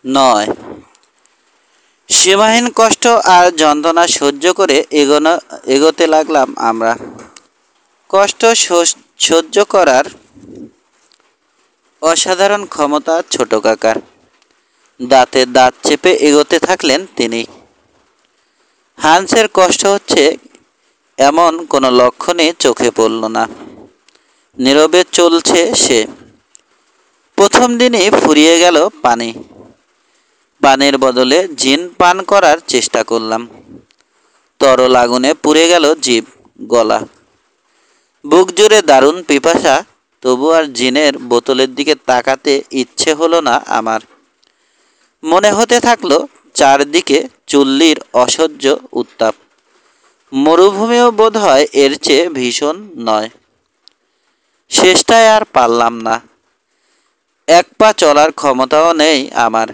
নয়। সীমাহীন কষ্ট আর যন্ত্রণা সহ্য করে এগোতে লাগলাম আমরা। কষ্ট সহ্য করার অসাধারণ ক্ষমতা ছোট কাকার। দাঁতে দাঁত চেপে এগোতে থাকলেন তিনি। হান্সের কষ্ট হচ্ছে এমন কোনো লক্ষণই চোখে পড়ল না। নীরবে চলছে সে। প্রথম দিনই ফুরিয়ে গেল পানি। পানির বদলে জিন পান করার চেষ্টা করলাম। তরল আগুনে পুড়ে গেল জিভ, গলা। বুক জুড়ে দারুণ পিপাসা, তবু আর জিনের বোতলের দিকে তাকাতে ইচ্ছে হলো না আমার। মনে হতে থাকলো চারদিকে চুল্লির অসহ্য উত্তাপ। মরুভূমিও বোধ হয় এর চেয়ে ভীষণ নয়। শেষটায় আর পারলাম না। এক পা চলার ক্ষমতাও নেই আমার।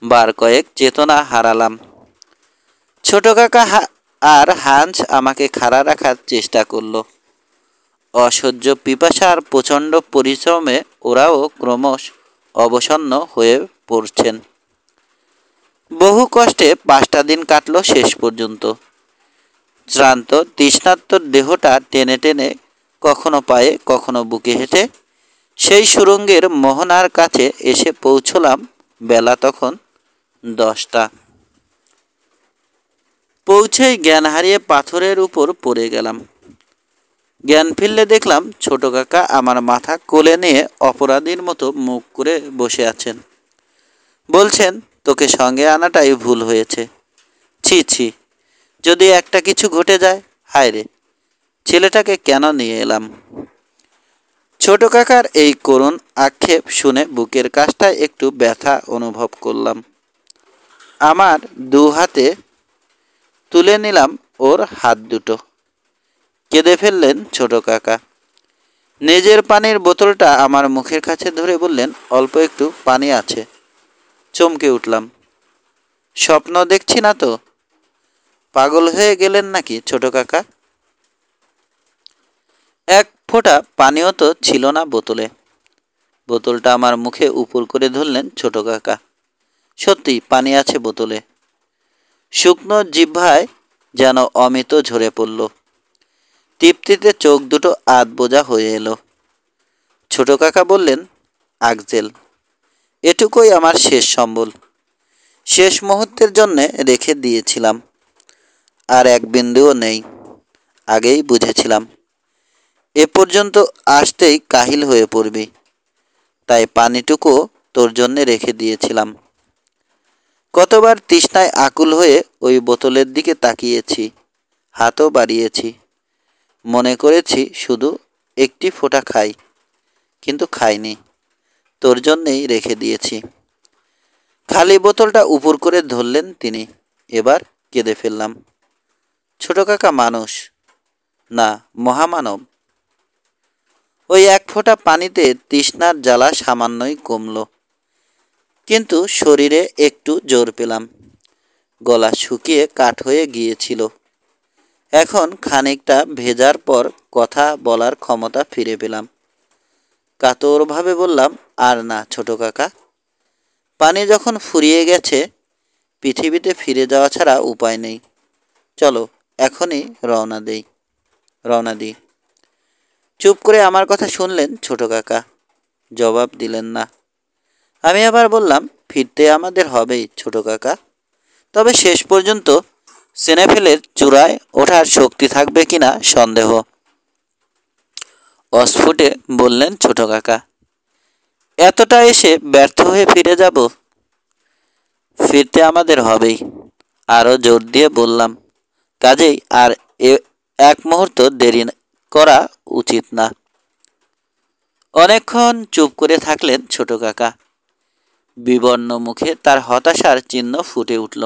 বার কয়েক চেতনা হারালাম। ছোট কাকা আর হান্স আমাকে খাড়া রাখার চেষ্টা করলো। অসহ্য পিপাসা আর প্রচণ্ড পরিশ্রমে ওরাও ক্রমশ অবসন্ন হয়ে পড়ছেন। বহু কষ্টে 5টা দিন কাটল শেষ পর্যন্ত। শ্রান্ত তৃষ্ণার্ত দেহটা টেনে টেনে কখনো পায়ে কখনো বুকে হেঁটে সেই সুড়ঙ্গের মোহনার কাছে এসে পৌঁছলাম। বেলা তখন 10টা। পৌঁছেই জ্ঞান হারিয়ে পাথরের উপর পড়ে গেলাম। জ্ঞান ফিরলে দেখলাম ছোট কাকা আমার মাথা কোলে নিয়ে অপরাধীর মতো মুখ করে বসে আছেন। বলছেন, তোকে সঙ্গে আনাটাই ভুল হয়েছে। ছি ছি, যদি একটা কিছু ঘটে যায়, হায় রে, ছেলেটাকে কেন নিয়ে এলাম। ছোট কাকার এই করুণ আক্ষেপ শুনে বুকের কাছটায় একটু ব্যথা অনুভব করলাম। আমার দু হাতে তুলে নিলাম ওর হাত দুটো। কেঁদে ফেললেন ছোট কাকা। নিজের পানির বোতলটা আমার মুখের কাছে ধরে বললেন, অল্প একটু পানি আছে। চমকে উঠলাম। স্বপ্ন দেখছি না তো? পাগল হয়ে গেলেন নাকি ছোট কাকা? এক ফোঁটা পানিও তো ছিল না বোতলে। বোতলটা আমার মুখে উপর করে ধরলেন ছোট কাকা। সত্যি পানি আছে বোতলে। শুকনো জিহ্বায় যেন অমিত ঝরে পড়ল। তৃপ্তিতে চোখ দুটো আধ বোঝা হয়ে এলো। ছোট কাকা বললেন, আগজেল, এটুকুই আমার শেষ সম্বল। শেষ মুহূর্তের জন্যে রেখে দিয়েছিলাম। আর এক বিন্দুও নেই। আগেই বুঝেছিলাম এ পর্যন্ত আসতেই কাহিল হয়ে পড়বি। তাই পানিটুকু তোর জন্যে রেখে দিয়েছিলাম। কতবার তৃষ্ণায় আকুল হয়ে ওই বোতলের দিকে তাকিয়েছি, হাতও বাড়িয়েছি। মনে করেছি শুধু একটি ফোঁটা খাই, কিন্তু খাইনি। তোর জন্যেই রেখে দিয়েছি। খালি বোতলটা উপর করে ধরলেন তিনি। এবার কেঁদে ফেললাম। ছোট কাকা মানুষ না, মহামানব। ওই এক ফোঁটা পানিতে তৃষ্ণার জ্বালা সামান্যই কমল, কিন্তু শরীরে একটু জোর পেলাম। গলা শুকিয়ে কাঠ হয়ে গিয়েছিল। এখন খানিকটা ভেজার পর কথা বলার ক্ষমতা ফিরে পেলাম। কাতরভাবে বললাম, আর না ছোট কাকা। পানি যখন ফুরিয়ে গেছে, পৃথিবীতে ফিরে যাওয়া ছাড়া উপায় নেই। চলো এখনই রওনা দিই। চুপ করে আমার কথা শুনলেন ছোট কাকা। জবাব দিলেন না। আমি আবার বললাম, ফিরতে আমাদের হবেই ছোট কাকা। তবে শেষ পর্যন্ত সেনেফেলের চূড়ায় ওঠার শক্তি থাকবে কিনা সন্দেহ। অস্ফুটে বললেন ছোট কাকা। এতটা এসে ব্যর্থ হয়ে ফিরে যাব? ফিরতে আমাদের হবেই। আরও জোর দিয়ে বললাম, কাজেই আর এক মুহূর্ত দেরি করা উচিত না। অনেকক্ষণ চুপ করে থাকলেন ছোট কাকা। বিবর্ণ মুখে তার হতাশার চিহ্ন ফুটে উঠল।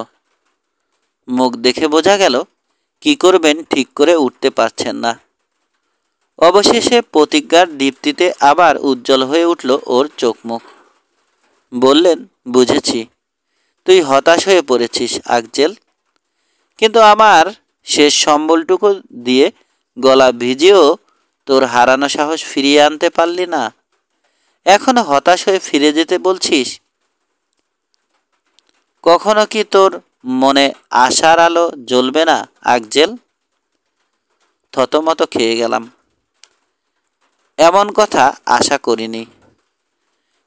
মুখ দেখে বোঝা গেল কি করবেন ঠিক করে উঠতে পারছেন না। অবশেষে প্রতিজ্ঞার দীপ্তিতে আবার উজ্জ্বল হয়ে উঠল ওর চোখ মুখ। বললেন, বুঝেছি, তুই হতাশ হয়ে পড়েছিস আগজেল। কিন্তু আমার শেষ সম্বলটুকু দিয়ে গলা ভিজিয়েও তোর হারানো সাহস ফিরিয়ে আনতে পারলি না। এখনো হতাশ হয়ে ফিরে যেতে বলছিস? কখনো কি তোর মনে আশার আলো জ্বলবে না আকজেল? থতমত খেয়ে গেলাম। এমন কথা আশা করিনি।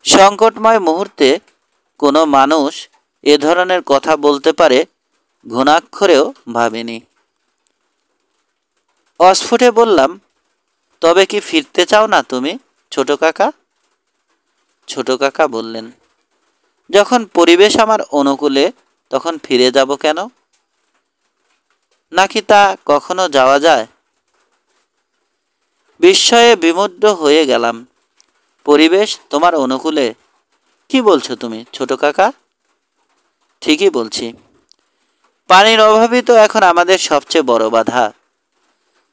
সংকটময় মুহূর্তে কোনো মানুষ এ ধরনের কথা বলতে পারে ঘুণাক্ষরেও ভাবিনি। অস্ফুটে বললাম, তবে কি ফিরতে চাও না তুমি ছোট কাকা? ছোট কাকা বললেন, যখন পরিবেশ আমার অনুকূলে তখন ফিরে যাব কেন? নাকি তা কখনো যাওয়া যায়? বিস্ময়ে বিমুগ্ধ হয়ে গেলাম। পরিবেশ তোমার অনুকূলে? কি বলছো তুমি ছোট কাকা? ঠিকই বলছি। পানির অভাবই তো এখন আমাদের সবচেয়ে বড় বাধা।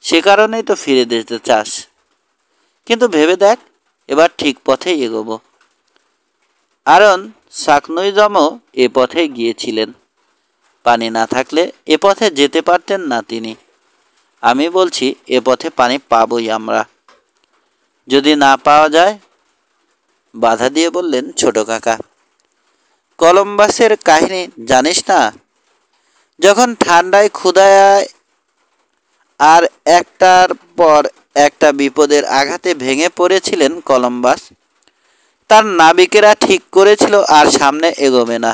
সে কারণেই তো ফিরে যেতে চাস। কিন্তু ভেবে দেখ, এবার ঠিক পথেই এগোবো। আরন সাকনুইজমও এ পথে গিয়েছিলেন। পানি না থাকলে এ পথে যেতে পারতেন না তিনি। আমি বলছি, এ পথে পানি পাবই আমরা। যদি না পাওয়া যায়? বাধা দিয়ে বললেন ছোট কাকা, কলম্বাসের কাহিনী জানিস না? যখন ঠান্ডায় ক্ষুধায় আর একটার পর একটা বিপদের আঘাতে ভেঙে পড়েছিলেন কলম্বাস, তার নাবিকেরা ঠিক করেছিল আর সামনে এগোবে না।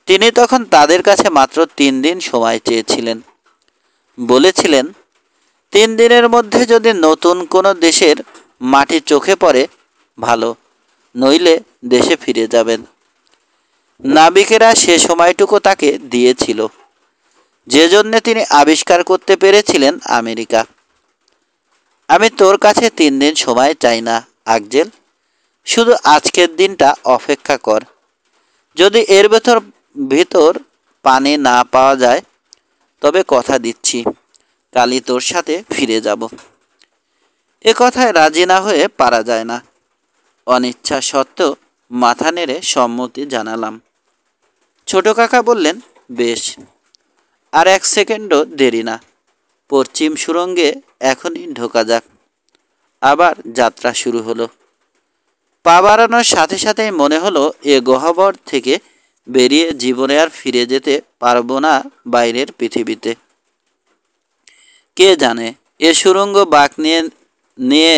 তিনি তখন তাদের কাছে মাত্র 3 দিন সময় চেয়েছিলেন। বলেছিলেন, 3 দিনের মধ্যে যদি নতুন কোনো দেশের মাটি চোখে পড়ে ভালো, নইলে দেশে ফিরে যাবেন। নাবিকেরা সে সময়টুকু তাকে দিয়েছিল, যে জন্যে তিনি আবিষ্কার করতে পেরেছিলেন আমেরিকা। আমি তোর কাছে 3 দিন সময় চাই না আকজেল, শুধু আজকের দিনটা অপেক্ষা কর। যদি এর ভিতর পানি না পাওয়া যায়, তবে কথা দিচ্ছি কালই তোর সাথে ফিরে যাব। এ কথায় রাজি না হয়ে পারা যায় না। অনিচ্ছা সত্ত্বেও মাথা নেড়ে সম্মতি জানালাম। ছোট কাকা বললেন, বেশ, আর 1 সেকেন্ডও দেরি না। পশ্চিম সুড়ঙ্গে এখনই ঢোকা যাক। আবার যাত্রা শুরু হলো। পা বাড়ানোর সাথে সাথেই মনে হলো এ গহ্বর থেকে বেরিয়ে জীবনে আর ফিরে যেতে পারবো না বাইরের পৃথিবীতে। কে জানে এ সুড়ঙ্গ বাঁক নিয়ে নিয়ে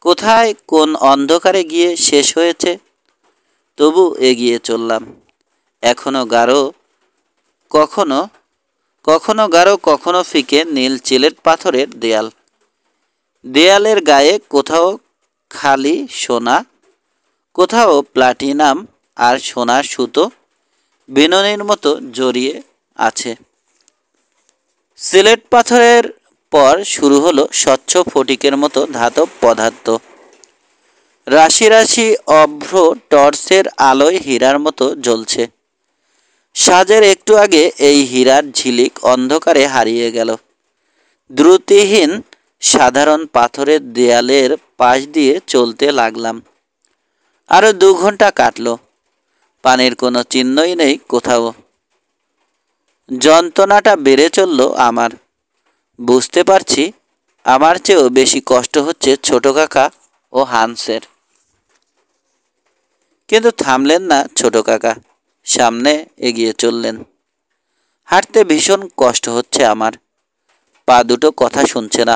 কোথায় কোন অন্ধকারে গিয়ে শেষ হয়েছে। তবু এগিয়ে চললাম। এখনো গাঢ়, কখনো কখনো গাঢ়, কখনো ফিকে নীল চিলেট পাথরের দেয়াল। দেয়ালের গায়ে কোথাও খালি সোনা, কোথাও প্লাটিনাম আর সোনার সুতো বিনুনির মতো জড়িয়ে আছে। সিলেট পাথরের পর শুরু হলো স্বচ্ছ ফটিকের মতো ধাতব পদার্থ। রাশি রাশি অভ্র টর্চের আলোয় হীরার মতো জ্বলছে। সাজের একটু আগে এই হীরার ঝিলিক অন্ধকারে হারিয়ে গেল। দ্রুতিহীন সাধারণ পাথরের দেয়ালের পাশ দিয়ে চলতে লাগলাম। আরও 2 ঘন্টা কাটল। পানির কোনো চিহ্নই নেই কোথাও। যন্ত্রণাটা বেড়ে চলল আমার। বুঝতে পারছি আমার চেয়েও বেশি কষ্ট হচ্ছে ছোট কাকা ও হান্সের। কিন্তু থামলেন না ছোট কাকা, সামনে এগিয়ে চললেন। হাঁটতে ভীষণ কষ্ট হচ্ছে আমার। পা দুটো কথা শুনছে না।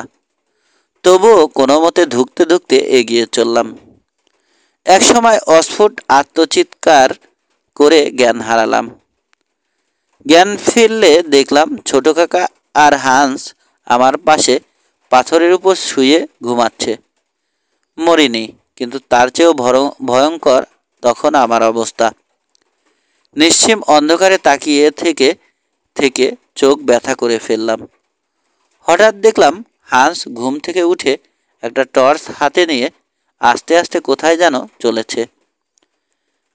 তবুও কোনো মতে ধুঁকতে ধুঁকতে এগিয়ে চললাম। একসময় অস্ফুট আত্মচিৎকার করে জ্ঞান হারালাম। জ্ঞান ফিরলে দেখলাম ছোট কাকা আর হান্স আমার পাশে পাথরের উপর শুয়ে ঘুমাচ্ছে। মরিনি, কিন্তু তার চেয়েও ভয়ঙ্কর তখন আমার অবস্থা। নিশ্চিম অন্ধকারে তাকিয়ে থেকে থেকে চোখ ব্যথা করে ফেললাম। হঠাৎ দেখলাম হান্স ঘুম থেকে উঠে একটা টর্চ হাতে নিয়ে আস্তে আস্তে কোথায় যেন চলেছে।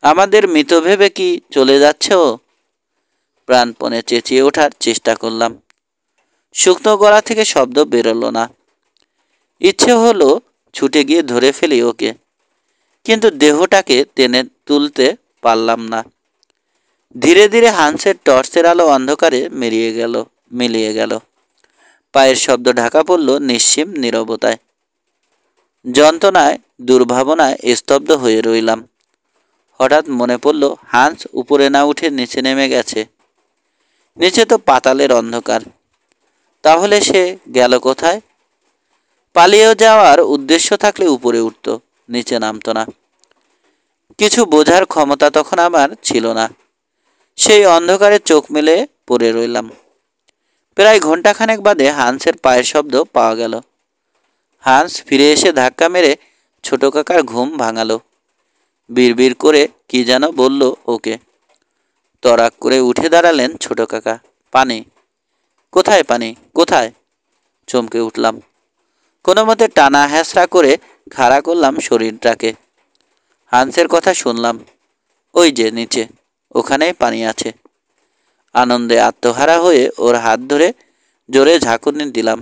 আমাদের মৃত ভেবে কি চলে যাচ্ছে ও? প্রাণপণে চেঁচিয়ে ওঠার চেষ্টা করলাম। শুকনো গলা থেকে শব্দ বেরোলো না। ইচ্ছে হলো ছুটে গিয়ে ধরে ফেলি ওকে, কিন্তু দেহটাকে টেনে তুলতে পারলাম না। ধীরে ধীরে হান্সের টর্চের আলো অন্ধকারে মিলিয়ে গেল। পায়ের শব্দ ঢাকা পড়ল নিশ্চিম নীরবতায়। যন্ত্রণায় দুর্ভাবনায় স্তব্ধ হয়ে রইলাম। হঠাৎ মনে পড়ল হাঁস উপরে না উঠে নিচে নেমে গেছে। নিচে তো পাতালের অন্ধকার। তাহলে সে গেল কোথায়? পালিয়ে যাওয়ার উদ্দেশ্য থাকলে উপরে উঠত, নিচে নামতো না। কিছু বোঝার ক্ষমতা তখন আমার ছিল না। সেই অন্ধকারে চোখ মেলে পড়ে রইলাম। প্রায় ঘন্টাখানেক বাদে হাঁসের পায়ের শব্দ পাওয়া গেল। হাঁস ফিরে এসে ধাক্কা মেরে ছোট কাকার ঘুম ভাঙালো। বিড়বিড় করে কি যেন বলল ওকে। তড়াক করে উঠে দাঁড়ালেন ছোট কাকা। পানি কোথায়? পানি কোথায়? চমকে উঠলাম। কোনো মতে টানা হ্যাঁচড়া করে খাড়া করলাম শরীরটাকে। হাঁসের কথা শুনলাম। ওই যে নিচে, ওখানেই পানি আছে। আনন্দে আত্মহারা হয়ে ওর হাত ধরে জোরে ঝাঁকুনি দিলাম।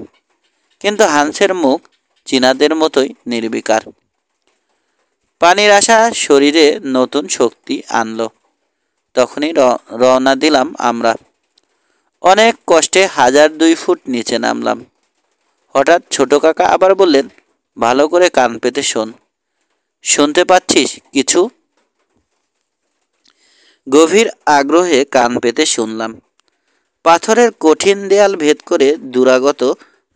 কিন্তু হাঁসের মুখ চীনাদের মতোই নির্বিকার। পানির আশা শরীরে নতুন শক্তি আনলো। তখনই রওনা দিলাম আমরা। অনেক কষ্টে 1002 ফুট নিচে নামলাম। হঠাৎ ছোট কাকা আবার বললেন, ভালো করে কান পেতে শোন। শুনতে পাচ্ছিস কিছু? গভীর আগ্রহে কান পেতে শুনলাম। পাথরের কঠিন দেয়াল ভেদ করে দুরাগত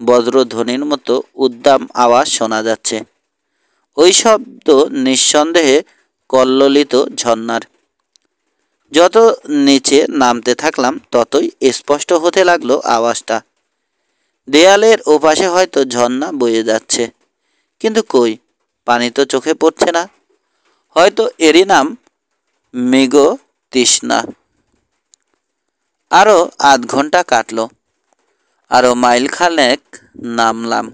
বজ্রধ্বনির মতো উদ্দাম আওয়াজ শোনা যাচ্ছে। ওই শব্দ নিঃসন্দেহে কল্লোলিত ঝর্ণার। যত নিচে নামতে থাকলাম ততই স্পষ্ট হতে লাগলো আওয়াজটা। দেয়ালের ওপাশে হয়তো ঝর্ণা বয়ে যাচ্ছে, কিন্তু কই, পানি তো চোখে পড়ছে না। হয়তো এরই নাম মৃগ তৃষ্ণা। আরও আধ ঘন্টা কাটল। আরও মাইল খানেক নামলাম।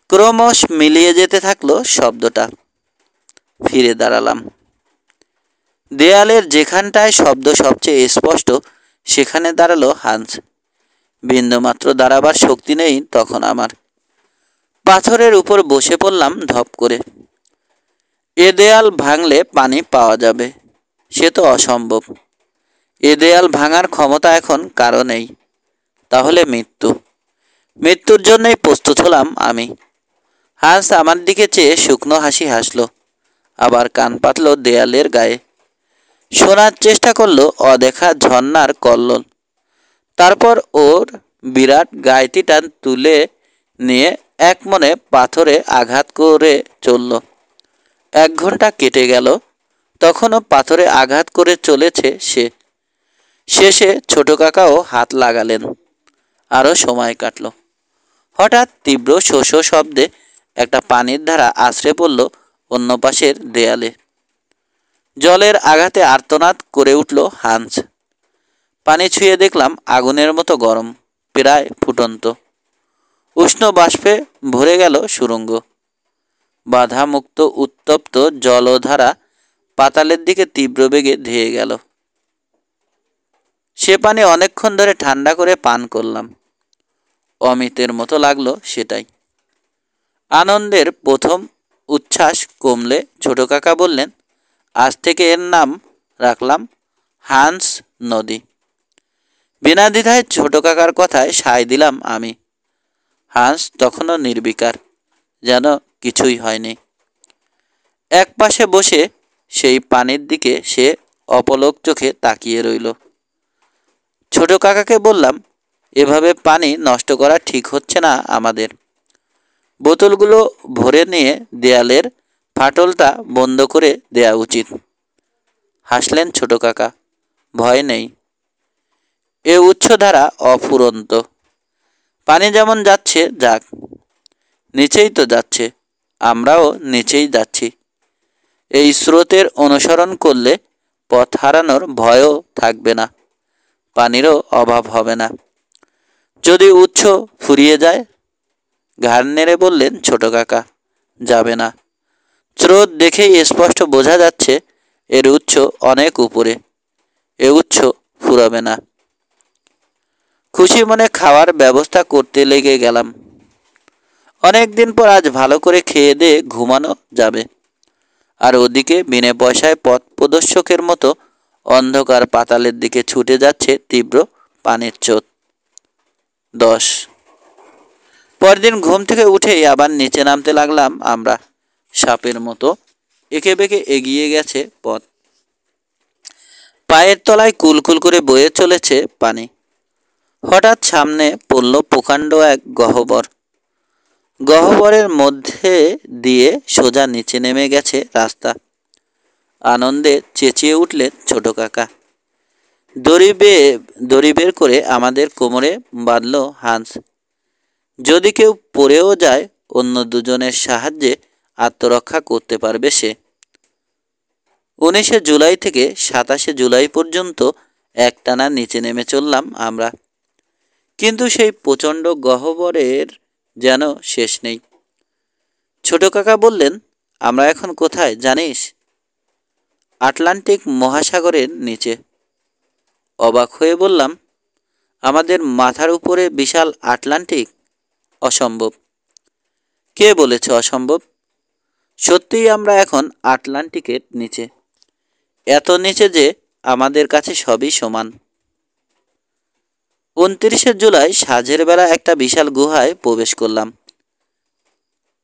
ক্রমশ মিলিয়ে যেতে থাকলো শব্দটা। ফিরে দাঁড়ালাম। দেয়ালের যেখানটায় শব্দ সবচেয়ে স্পষ্ট সেখানে দাঁড়ালো হাঁস। বিন্দুমাত্র দাঁড়াবার শক্তি নেই তখন আমার। পাথরের উপর বসে পড়লাম ধপ করে। এ দেয়াল ভাঙলে পানি পাওয়া যাবে, সে তো অসম্ভব। এ দেয়াল ভাঙার ক্ষমতা এখন কারো নেই। তাহলে মৃত্যু। মৃত্যুর জন্যই প্রস্তুত হলাম আমি। হাঁস আমার দিকে চেয়ে শুকনো হাসি হাসল। আবার কান পাতল দেয়ালের গায়ে। শোনার চেষ্টা করলো অদেখা ঝর্ণার কল্লোল। তারপর ওর বিরাট গাইতিটা তুলে নিয়ে এক মনে পাথরে আঘাত করে চলল। 1 ঘন্টা কেটে গেল। তখনও পাথরে আঘাত করে চলেছে সে। শেষে ছোট কাকাও হাত লাগালেন। আরও সময় কাটল। হঠাৎ তীব্র শোষ শব্দে একটা পানির ধারা আছড়ে পড়ল অন্য পাশের দেয়ালে। জলের আঘাতে আর্তনাদ করে উঠল হাঁস। পানি ছুঁয়ে দেখলাম আগুনের মতো গরম, প্রায় ফুটন্ত। উষ্ণ বাষ্পে ভরে গেল সুড়ঙ্গ। বাধামুক্ত উত্তপ্ত জলধারা পাতালের দিকে তীব্র বেগে ধেয়ে গেল। সে পানি অনেকক্ষণ ধরে ঠান্ডা করে পান করলাম। অমৃতের মতো লাগলো সেটাই। আনন্দের প্রথম উচ্ছ্বাস কমলে ছোট কাকা বললেন, আজ থেকে এর নাম রাখলাম হাঁস নদী। বিনা দ্বিধায় ছোট কাকার কথায় সায় দিলাম আমি। হাঁস তখনও নির্বিকার, যেন কিছুই হয়নি। এক পাশে বসে সেই পানির দিকে সে অপলক চোখে তাকিয়ে রইল। ছোট কাকাকে বললাম, এভাবে পানি নষ্ট করা ঠিক হচ্ছে না আমাদের। বোতলগুলো ভরে নিয়ে দেয়ালের ফাটলটা বন্ধ করে দেয়া উচিত। হাসলেন ছোট কাকা। ভয় নেই, এ উচ্চধারা অফুরন্ত। পানি যেমন যাচ্ছে যাক, নিচেই তো যাচ্ছে, আমরাও নিচেই যাচ্ছি। এই স্রোতের অনুসরণ করলে পথ হারানোর ভয়ও থাকবে না, পানিরও অভাব হবে না। যদি উৎস ফুরিয়ে যায়? ঘাড় নেড়ে বললেন ছোট কাকা, যাবে না। স্রোত দেখেই স্পষ্ট বোঝা যাচ্ছে এর উৎস অনেক উপরে। এ উৎস ফুরাবে না। খুশি মনে খাওয়ার ব্যবস্থা করতে লেগে গেলাম। অনেক দিন পর আজ ভালো করে খেয়ে দিয়ে ঘুমানো যাবে। আর ওদিকে বিনে পয়সায় পথ প্রদর্শকের মতো অন্ধকার পাতালের দিকে ছুটে যাচ্ছে তীব্র পানির স্রোত। 10। পরদিন ঘুম থেকে উঠেই আবার নিচে নামতে লাগলাম আমরা, সাপের মতো এঁকে বেঁকে এগিয়ে গেছে পথ। পায়ের তলায় কুলকুল করে বয়ে চলেছে পানি। হঠাৎ সামনে পড়ল প্রকাণ্ড এক গহ্বর। গহ্বরের মধ্যে দিয়ে সোজা নিচে নেমে গেছে রাস্তা। আনন্দে চেঁচিয়ে উঠলেন ছোট কাকা। দড়ি বের করে আমাদের কোমরে বাঁধল হান্স। যদি কেউ পড়েও যায়, অন্য দুজনের সাহায্যে আত্মরক্ষা করতে পারবে সে। 19শে জুলাই থেকে 27শে জুলাই পর্যন্ত একটানা নিচে নেমে চললাম আমরা। কিন্তু সেই প্রচণ্ড গহ্বরের যেন শেষ নেই। ছোট কাকা বললেন, আমরা এখন কোথায় জানিস? আটলান্টিক মহাসাগরের নিচে। অবাক হয়ে বললাম, আমাদের মাথার উপরে বিশাল আটলান্টিক? অসম্ভব। কে বলেছে অসম্ভব? সত্যিই আমরা এখন আটলান্টিকের নিচে, এত নিচে যে আমাদের কাছে সবই সমান। 29শে জুলাই সাঁঝের বেলা একটা বিশাল গুহায় প্রবেশ করলাম।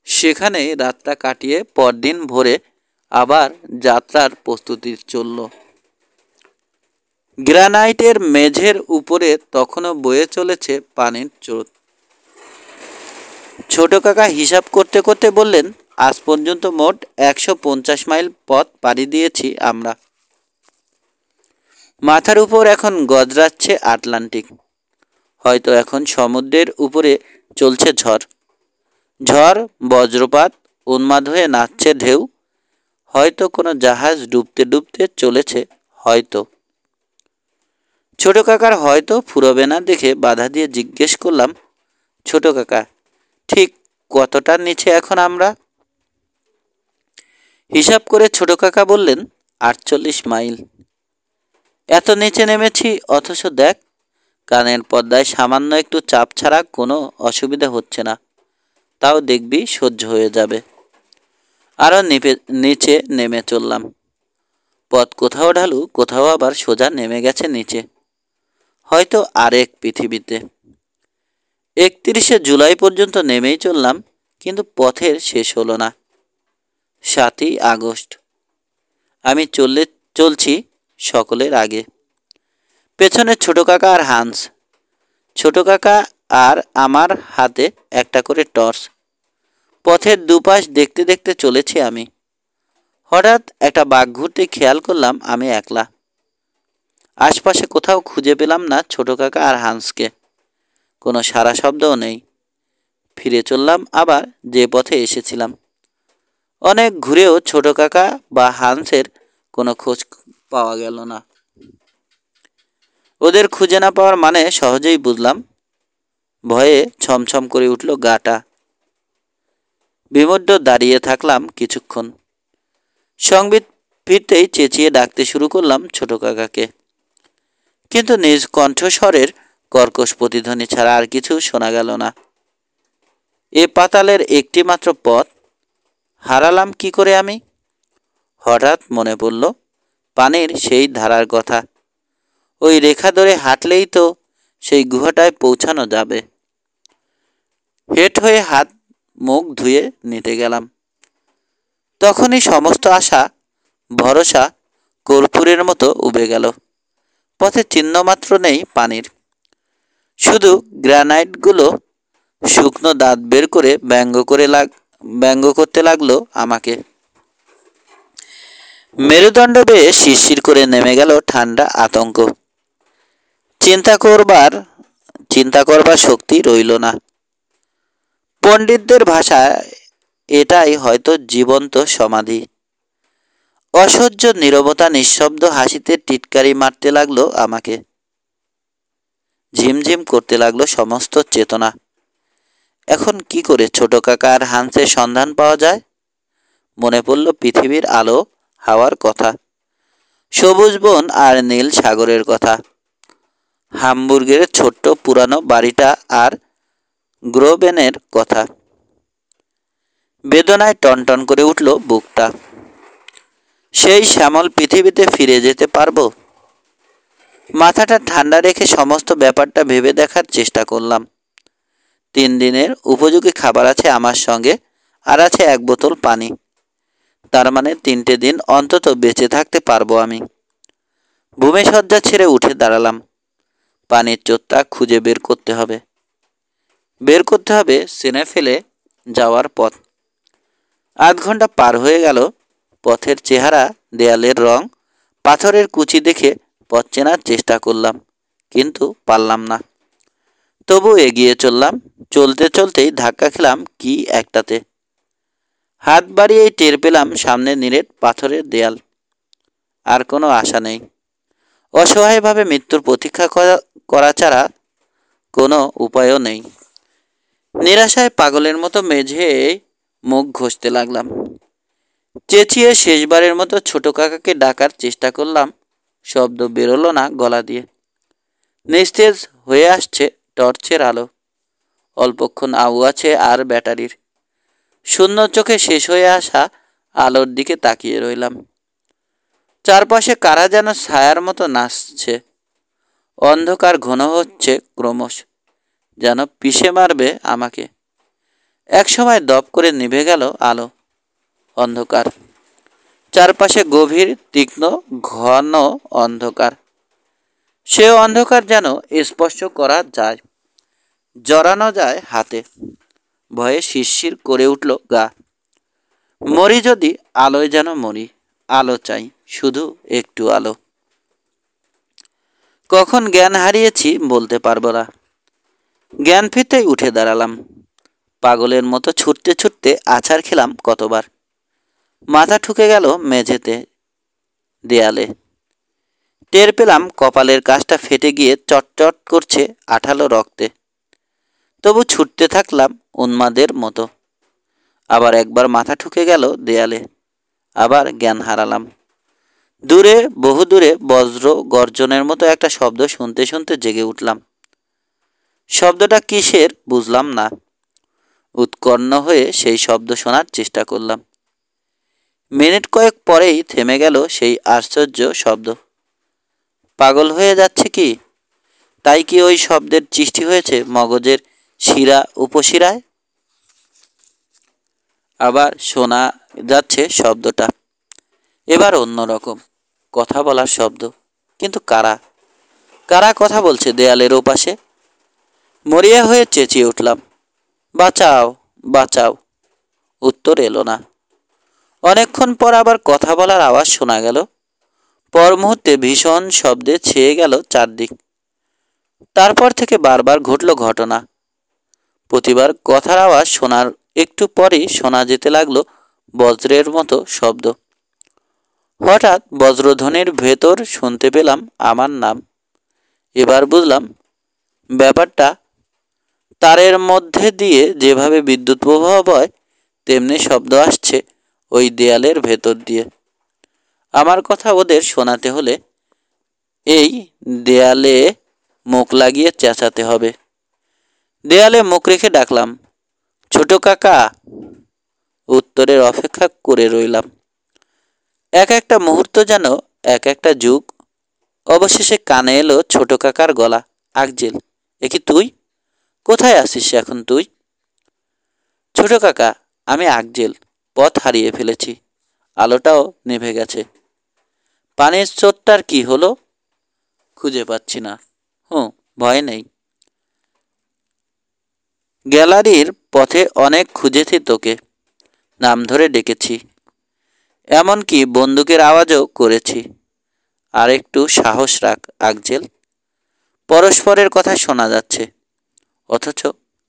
সেখানে রাতটা কাটিয়ে পরদিন ভোরে আবার যাত্রার প্রস্তুতি চলল। গ্রানাইটের মেঝের উপরে তখনও বয়ে চলেছে পানির স্রোত। ছোট কাকা হিসাব করতে করতে বললেন, আজ পর্যন্ত মোট 150 মাইল পথ পাড়ি দিয়েছি আমরা। মাথার উপর এখন গজরাচ্ছে আটলান্টিক। হয়তো এখন সমুদ্রের উপরে চলছে ঝড়। ঝড়, বজ্রপাত, উন্মাদ হয়ে নাচছে ঢেউ। হয়তো কোনো জাহাজ ডুবতে ডুবতে চলেছে। হয়তো। ছোট কাকার হয়তো ফুরবে না দেখে বাধা দিয়ে জিজ্ঞেস করলাম, ছোট কাকা, ঠিক কতটা নিচে এখন আমরা? হিসাব করে ছোট কাকা বললেন, 48 মাইল। এত নিচে নেমেছি, অথচ দেখ, কানের পর্দায় সামান্য একটু চাপ ছাড়া কোনো অসুবিধা হচ্ছে না। তাও দেখবি সহ্য হয়ে যাবে। আরও নিচে নেমে চললাম। পথ কোথাও ঢালু, কোথাও আবার সোজা নেমে গেছে নিচে, হয়তো আরেক পৃথিবীতে। 31শে জুলাই পর্যন্ত নেমেই চললাম, কিন্তু পথের শেষ হলো না। 7ই আগস্ট। আমি চলছি সকলের আগে। পেছনে ছোট কাকা আর হান্স। ছোট কাকা আর আমার হাতে একটা করে টর্চ। পথের দুপাশ দেখতে দেখতে চলেছি আমি। হঠাৎ একটা বাঘ ঘুরতে খেয়াল করলাম আমি একলা। আশপাশে কোথাও খুঁজে পেলাম না ছোট কাকা আর হান্সকে। কোনো সাড়া শব্দও নেই। ফিরে চললাম আবার যে পথে এসেছিলাম। অনেক ঘুরেও ছোট কাকা বা হান্সের কোনো খোঁজ পাওয়া গেল না। ওদের খুঁজে না পাওয়ার মানে সহজেই বুঝলাম। ভয়ে ছমছম করে উঠল গাটা। বিমূঢ় দাঁড়িয়ে থাকলাম কিছুক্ষণ। সংবিত ফিরতেই চেঁচিয়ে ডাকতে শুরু করলাম ছোট কাকাকে। কিন্তু নিজ কণ্ঠস্বরের কর্কশ প্রতিধ্বনি ছাড়া আর কিছু শোনা গেল না। এ পাতালের একটি মাত্র পথ, হারালাম কি করে আমি? হঠাৎ মনে পড়ল পানির সেই ধারার কথা। ওই রেখা ধরে হাঁটলেই তো সেই গুহাটায় পৌঁছানো যাবে। হেঁট হয়ে হাত মুখ ধুয়ে নিতে গেলাম। তখনই সমস্ত আশা ভরসা কর্পূরের মতো উবে গেল। পথে চিহ্নমাত্র নেই পানির। শুধু গ্রানাইটগুলো শুকনো দাঁত বের করে ব্যঙ্গ করতে লাগলো আমাকে। মেরুদণ্ড বেয়ে শিরশির করে নেমে গেল ঠান্ডা আতঙ্ক। চিন্তা করবার শক্তি রইল না। পণ্ডিতদের ভাষায় এটাই হয়তো জীবন্ত সমাধি। অসহ্য নীরবতা নিঃশব্দ হাসিতে টিটকারি মারতে লাগলো আমাকে। ঝিমঝিম করতে লাগলো সমস্ত চেতনা। এখন কি করে ছোট কাকা আর হান্সের সন্ধান পাওয়া যায়? মনে পড়ল পৃথিবীর আলো হাওয়ার কথা, সবুজ বন আর নীল সাগরের কথা, হামবুর্গের ছোট্ট পুরানো বাড়িটা আর গ্রোবেনের কথা। বেদনায় টনটন করে উঠল বুকটা। সেই শ্যামল পৃথিবীতে ফিরে যেতে পারবো? মাথাটা ঠান্ডা রেখে সমস্ত ব্যাপারটা ভেবে দেখার চেষ্টা করলাম। 3 দিনের উপযোগী খাবার আছে আমার সঙ্গে, আর আছে 1 বোতল পানি। তার মানে 3টে দিন অন্তত বেঁচে থাকতে পারবো আমি। ভূমিশয্যা ছেড়ে উঠে দাঁড়ালাম। পানির চোতটা খুঁজে বের করতে হবে চেনে ফেলে যাওয়ার পথ। আধ ঘন্টা পার হয়ে গেল। পথের চেহারা, দেয়ালের রং, পাথরের কুচি দেখে পথ চেনার চেষ্টা করলাম, কিন্তু পারলাম না। তবু এগিয়ে চললাম। চলতে চলতেই ধাক্কা খেলাম কি একটাতে। হাত বাড়িয়েই টের পেলাম সামনে নিরেট পাথরের দেয়াল। আর কোনো আশা নেই। অসহায়ভাবে মৃত্যুর প্রতীক্ষা করা ছাড়া কোনো উপায়ও নেই। নিরাশায় পাগলের মতো মেঝে মুখ ঘষতে লাগলাম। চেঁচিয়ে শেষবারের মতো ছোট কাকাকে ডাকার চেষ্টা করলাম। শব্দ বেরোলো না গলা দিয়ে। নিস্তেজ হয়ে আসছে টর্চের আলো। অল্পক্ষণ আউ আছে আর ব্যাটারির। শূন্য চোখে শেষ হয়ে আসা আলোর দিকে তাকিয়ে রইলাম। চারপাশে কারা যেন ছায়ার মতো নাচছে। অন্ধকার ঘন হচ্ছে ক্রমশ, যেন পিষে মারবে আমাকে। একসময় দপ করে নিভে গেল আলো। অন্ধকার। চারপাশে গভীর, তীক্ষ্ণ, ঘন অন্ধকার। সে অন্ধকার যেন স্পর্শ করা যায়, জড়ানো যায় হাতে। ভয়ে শিরশির করে উঠল গা। মরি যদি, আলোয় যেন মরি। আলো চাই, শুধু একটু আলো। কখন জ্ঞান হারিয়েছি বলতে পারবো না। জ্ঞান ফিরতেই উঠে দাঁড়ালাম। পাগলের মতো ছুটতে ছুটতে আছাড় খেলাম কতবার। মাথা ঠুকে গেল মেঝেতে, দেয়ালে। টের পেলাম কপালের কাছটা ফেটে গিয়ে চটচট করছে আঠালো রক্তে। তবু ছুটতে থাকলাম উন্মাদের মতো। আবার একবার মাথা ঠুকে গেল দেয়ালে। আবার জ্ঞান হারালাম। দূরে, বহু দূরে বজ্র গর্জনের মতো একটা শব্দ শুনতে শুনতে জেগে উঠলাম। শব্দটা কিসের বুঝলাম না। উৎকণ্ঠ হয়ে সেই শব্দ শোনার চেষ্টা করলাম। মিনিট কয়েক পরেই থেমে গেল সেই আশ্চর্য শব্দ। পাগল হয়ে যাচ্ছে কি? তাই কি ওই শব্দের সৃষ্টি হয়েছে মগজের শিরা উপশিরায়? আবার শোনা যাচ্ছে শব্দটা। এবার অন্যরকম কথা বলার শব্দ। কিন্তু কারা? কারা কথা বলছে দেয়ালের ওপাশে? মরিয়া হয়ে চেঁচিয়ে উঠলাম, বাঁচাও, বাঁচাও। উত্তর এলো না। অনেকক্ষণ পর আবার কথা বলার আওয়াজ শোনা গেল। পর মুহূর্তে ভীষণ শব্দে ছেয়ে গেল চারদিক। তারপর থেকে বারবার ঘটল ঘটনা। প্রতিবার কথার আওয়াজ শোনার একটু পরেই শোনা যেতে লাগলো বজ্রের মতো শব্দ। হঠাৎ বজ্রধ্বনির ভেতর শুনতে পেলাম আমার নাম। এবার বুঝলাম ব্যাপারটা। তারের মধ্যে দিয়ে যেভাবে বিদ্যুৎ প্রবাহ বয়, তেমনি শব্দ আসছে ওই দেয়ালের ভেতর দিয়ে। আমার কথা ওদের শোনাতে হলে এই দেয়ালে মুখ লাগিয়ে চেঁচাতে হবে। দেয়ালে মুখ রেখে ডাকলাম, ছোট কাকা। উত্তরের অপেক্ষা করে রইলাম। এক একটা মুহূর্ত যেন এক একটা যুগ। অবশেষে কানে এলো ছোট কাকার গলা, আকজেল, এ কি তুই? কোথায় আছিস এখন তুই? ছোট কাকা, আমি আকজেল। পথ হারিয়ে ফেলেছি। আলোটাও নিভে গেছে। পানির স্রোতটার কি হলো খুঁজে পাচ্ছি না। ভয় নেই। গ্যালারির পথে অনেক খুঁজেছি তোকে, নাম ধরে ডেকেছি, এমনকি বন্দুকের আওয়াজও করেছি। আর একটু সাহস রাখ আকজেল। পরস্পরের কথা শোনা যাচ্ছে, অথচ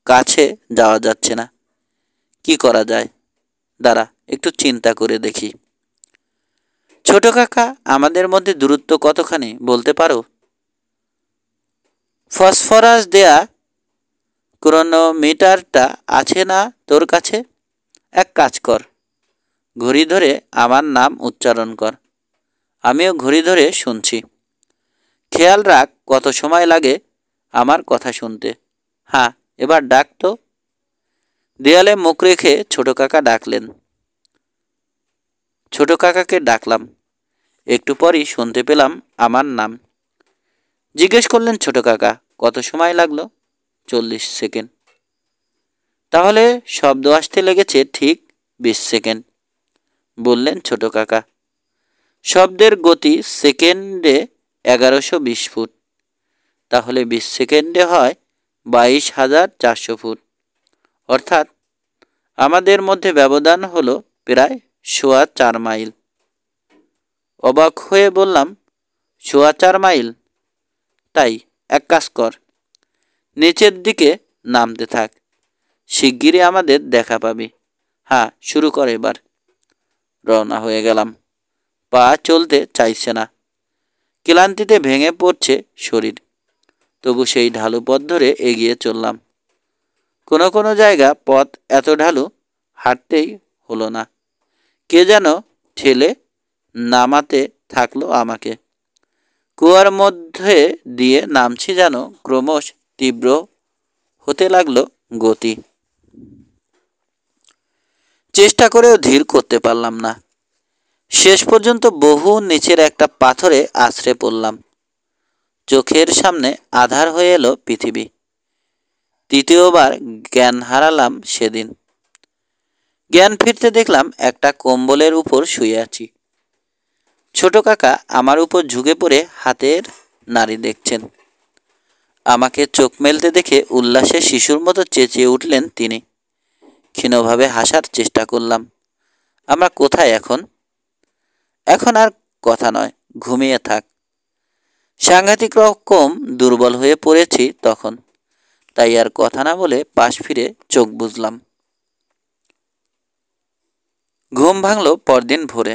কাছে যাওয়া যাচ্ছে না। কি করা যায়? দাঁড়া, একটু চিন্তা করে দেখি। ছোট কাকা, আমাদের মধ্যে দূরত্ব কতখানি বলতে পারো? ফসফরাস দেয়া ক্রোনোমিটারটা আছে না তোর কাছে? এক কাজ কর, ঘড়ি ধরে আমার নাম উচ্চারণ কর। আমিও ঘড়ি ধরে শুনছি। খেয়াল রাখ কত সময় লাগে আমার কথা শুনতে। হ্যাঁ, এবার ডাক তো। দেয়ালে মুখ রেখে ছোট কাকা ডাকলেন। ছোট কাকাকে ডাকলাম। একটু পরই শুনতে পেলাম আমার নাম। জিজ্ঞেস করলেন ছোট কাকা, কত সময় লাগলো? 40 সেকেন্ড। তাহলে শব্দ আসতে লেগেছে ঠিক 20 সেকেন্ড। বললেন ছোট কাকা। শব্দের গতি সেকেন্ডে 1120 ফুট, তাহলে 20 সেকেন্ডে হয় 22,400 ফুট, অর্থাৎ আমাদের মধ্যে ব্যবধান হলো প্রায় 4.25 মাইল। অবাক হয়ে বললাম, 4.25 মাইল? তাই এক কাজ কর, নিচের দিকে নামতে থাক, শিগগিরই আমাদের দেখা পাবি। হ্যাঁ, শুরু কর এবার। রওনা হয়ে গেলাম। পা চলতে চাইছে না, ক্লান্তিতে ভেঙে পড়ছে শরীর, তবু সেই ঢালু পথ ধরে এগিয়ে চললাম। কোনো কোনো জায়গা পথ এত ঢালু হাঁটতেই হলো না, কে যেন ঠেলে নামাতে থাকলো আমাকে। কুয়ার মধ্যে দিয়ে নামছি যেন ক্রমশ তীব্র হতে লাগলো গতি। চেষ্টা করেও ধীর করতে পারলাম না। শেষ পর্যন্ত বহু নিচের একটা পাথরে আছড়ে পড়লাম। চোখের সামনে আঁধার হয়ে এলো পৃথিবী। তৃতীয়বার জ্ঞান হারালাম সেদিন। জ্ঞান ফিরতে দেখলাম একটা কম্বলের উপর শুয়ে আছি। ছোট কাকা আমার উপর ঝুঁকে পড়ে হাতের নাড়ি দেখছেন। আমাকে চোখ মেলতে দেখে উল্লাসে শিশুর মতো চেঁচিয়ে উঠলেন তিনি। ক্ষীণভাবে হাসার চেষ্টা করলাম। আমরা কোথায় এখন? এখন আর কথা নয়, ঘুমিয়ে থাক। সাংঘাতিক রকম দুর্বল হয়ে পড়েছি তখন, তাই আর কথা না বলে পাশ ফিরে চোখ বুজলাম। ঘুম ভাঙল পরদিন ভোরে।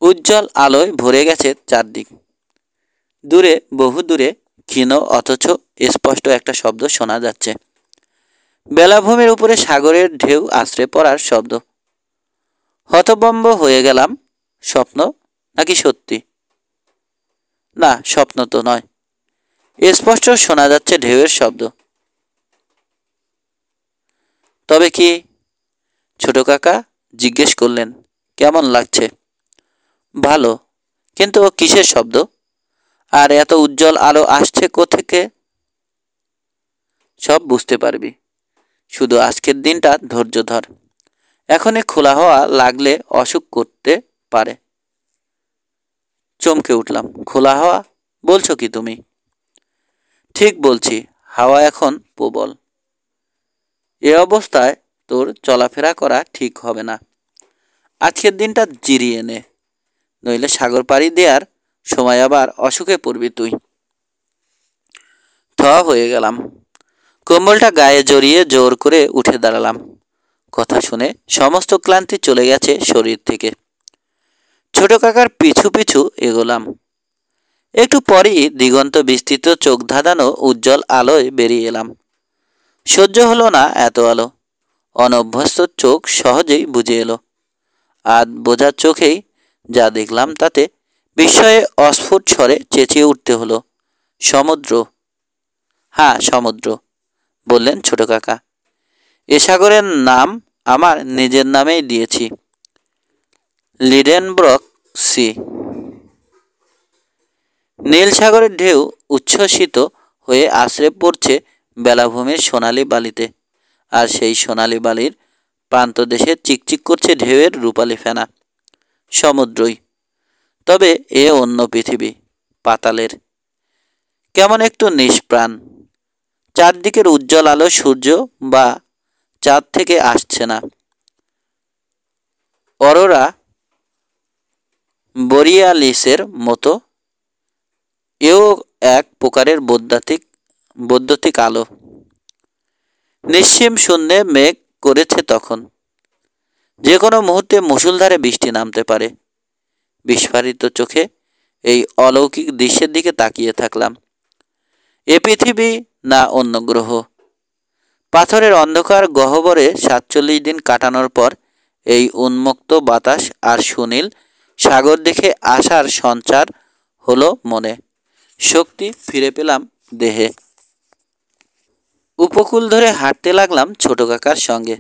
উজ্জ্বল আলোয় ভরে গেছে চারদিক। দূরে, বহু দূরে, ক্ষীণ অথচ স্পষ্ট একটা শব্দ শোনা যাচ্ছে। বেলাভূমির উপরে সাগরের ঢেউ আছড়ে পড়ার শব্দ। হতভম্ব হয়ে গেলাম। স্বপ্ন নাকি সত্যি? না, স্বপ্ন তো নয়, স্পষ্ট শোনা যাচ্ছে ঢেউয়ের শব্দ। তবে কি? ছোট কাকা জিজ্ঞেস করলেন। কেমন লাগছে? ভালো, কিন্তু কিসের শব্দ? আর এত উজ্জ্বল আলো আসছে কোত্থেকে? সব বুঝতে পারবি, শুধু আজকের দিনটা ধৈর্য ধর। এখনই খোলা হওয়া লাগলে অসুখ করতে পারে। চমকে উঠলাম। খোলা হাওয়া বলছো কি তুমি? ঠিক বলছি, হাওয়া এখন প্রবল। এ অবস্থায় তোর চলাফেরা করা ঠিক হবে না। আজকের দিনটা জিরিয়ে নে, নইলে সাগর পাড়ি দেওয়ার সময় আবার অসুখে পড়বি তুই। হয়ে গেলাম। কম্বলটা গায়ে জড়িয়ে জোর করে উঠে দাঁড়ালাম। কথা শুনে সমস্ত ক্লান্তি চলে গেছে শরীর থেকে। ছোট কাকার পিছু পিছু এগোলাম। একটু পরেই দিগন্ত বিস্তৃত চোখ ধাঁধানো উজ্জ্বল আলোয় বেরিয়ে এলাম। সহ্য হলো না এত আলো। অনভ্যস্ত চোখ সহজেই বুঝে এলো। আধ বোঝা চোখেই যা দেখলাম তাতে বিস্ময়ে অস্ফুট স্বরে চেঁচিয়ে উঠতে হলো, সমুদ্র! হ্যাঁ, সমুদ্র, বললেন ছোট কাকা। এ সাগরের নাম আমার নিজের নামেই দিয়েছি, লিডেনব্রক সি। নীল সাগরের ঢেউ উচ্ছ্বসিত হয়ে আছড়ে পড়ছে বেলাভূমির সোনালি বালিতে, আর সেই সোনালি বালির প্রান্তদেশে চিকচিক করছে ঢেউয়ের রূপালি ফেনা। সমুদ্রই, তবে এ অন্য পৃথিবী, পাতালের। কেমন একটু নিষ্প্রাণ। চারদিকের উজ্জ্বল আলো সূর্য বা চাঁদ থেকে আসছে না। অরোরা বরিয়ালিসের মতো এও এক প্রকারের বৈদ্যুতিক আলো। নিশ্চিম শূন্যে মেঘ করেছে তখন, যে কোনো মুহূর্তে মুষলধারে বৃষ্টি নামতে পারে। বিস্ফারিত চোখে এই অলৌকিক দৃশ্যের দিকে তাকিয়ে থাকলাম। এ পৃথিবী না অন্য গ্রহ? পাথরের অন্ধকার গহ্বরে 47 দিন কাটানোর পর এই উন্মুক্ত বাতাস আর সুনীল সাগর দেখে আশার সঞ্চার হলো মনে। শক্তি ফিরে পেলাম দেহে। উপকূল ধরে হাঁটতে লাগলাম ছোট কাকার সঙ্গে।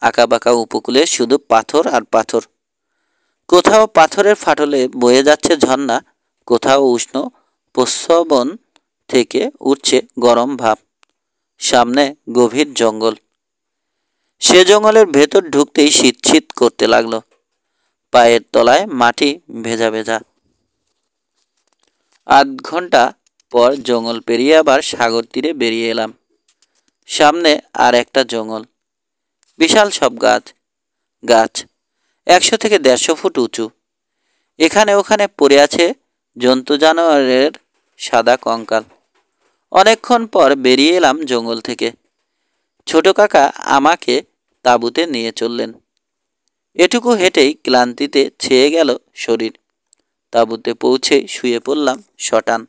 আঁকাবাঁকা উপকূলে শুধু পাথর আর পাথর। কোথাও পাথরের ফাটলে বয়ে যাচ্ছে ঝর্ণা, কোথাও উষ্ণ প্রস্রবণ থেকে উঠছে গরম ভাপ। সামনে গভীর জঙ্গল। সে জঙ্গলের ভেতর ঢুকতেই শীত শীত করতে লাগলো। পায়ের তলায় মাটি ভেজা ভেজা। আধ ঘন্টা পর জঙ্গল পেরিয়ে আবার সাগর তীরে বেরিয়ে এলাম। সামনে আর একটা জঙ্গল, বিশাল সব গাছ গাছ 100 থেকে 150 ফুট উঁচু। এখানে ওখানে পড়ে আছে জন্তু জানোয়ারের সাদা কঙ্কাল। অনেকক্ষণ পর বেরিয়ে এলাম জঙ্গল থেকে। ছোট কাকা আমাকে তাঁবুতে নিয়ে চললেন। এটুকু হেঁটেই ক্লান্তিতে ছেয়ে গেল শরীর। তাঁবুতে পৌঁছেই শুয়ে পড়লাম শটান।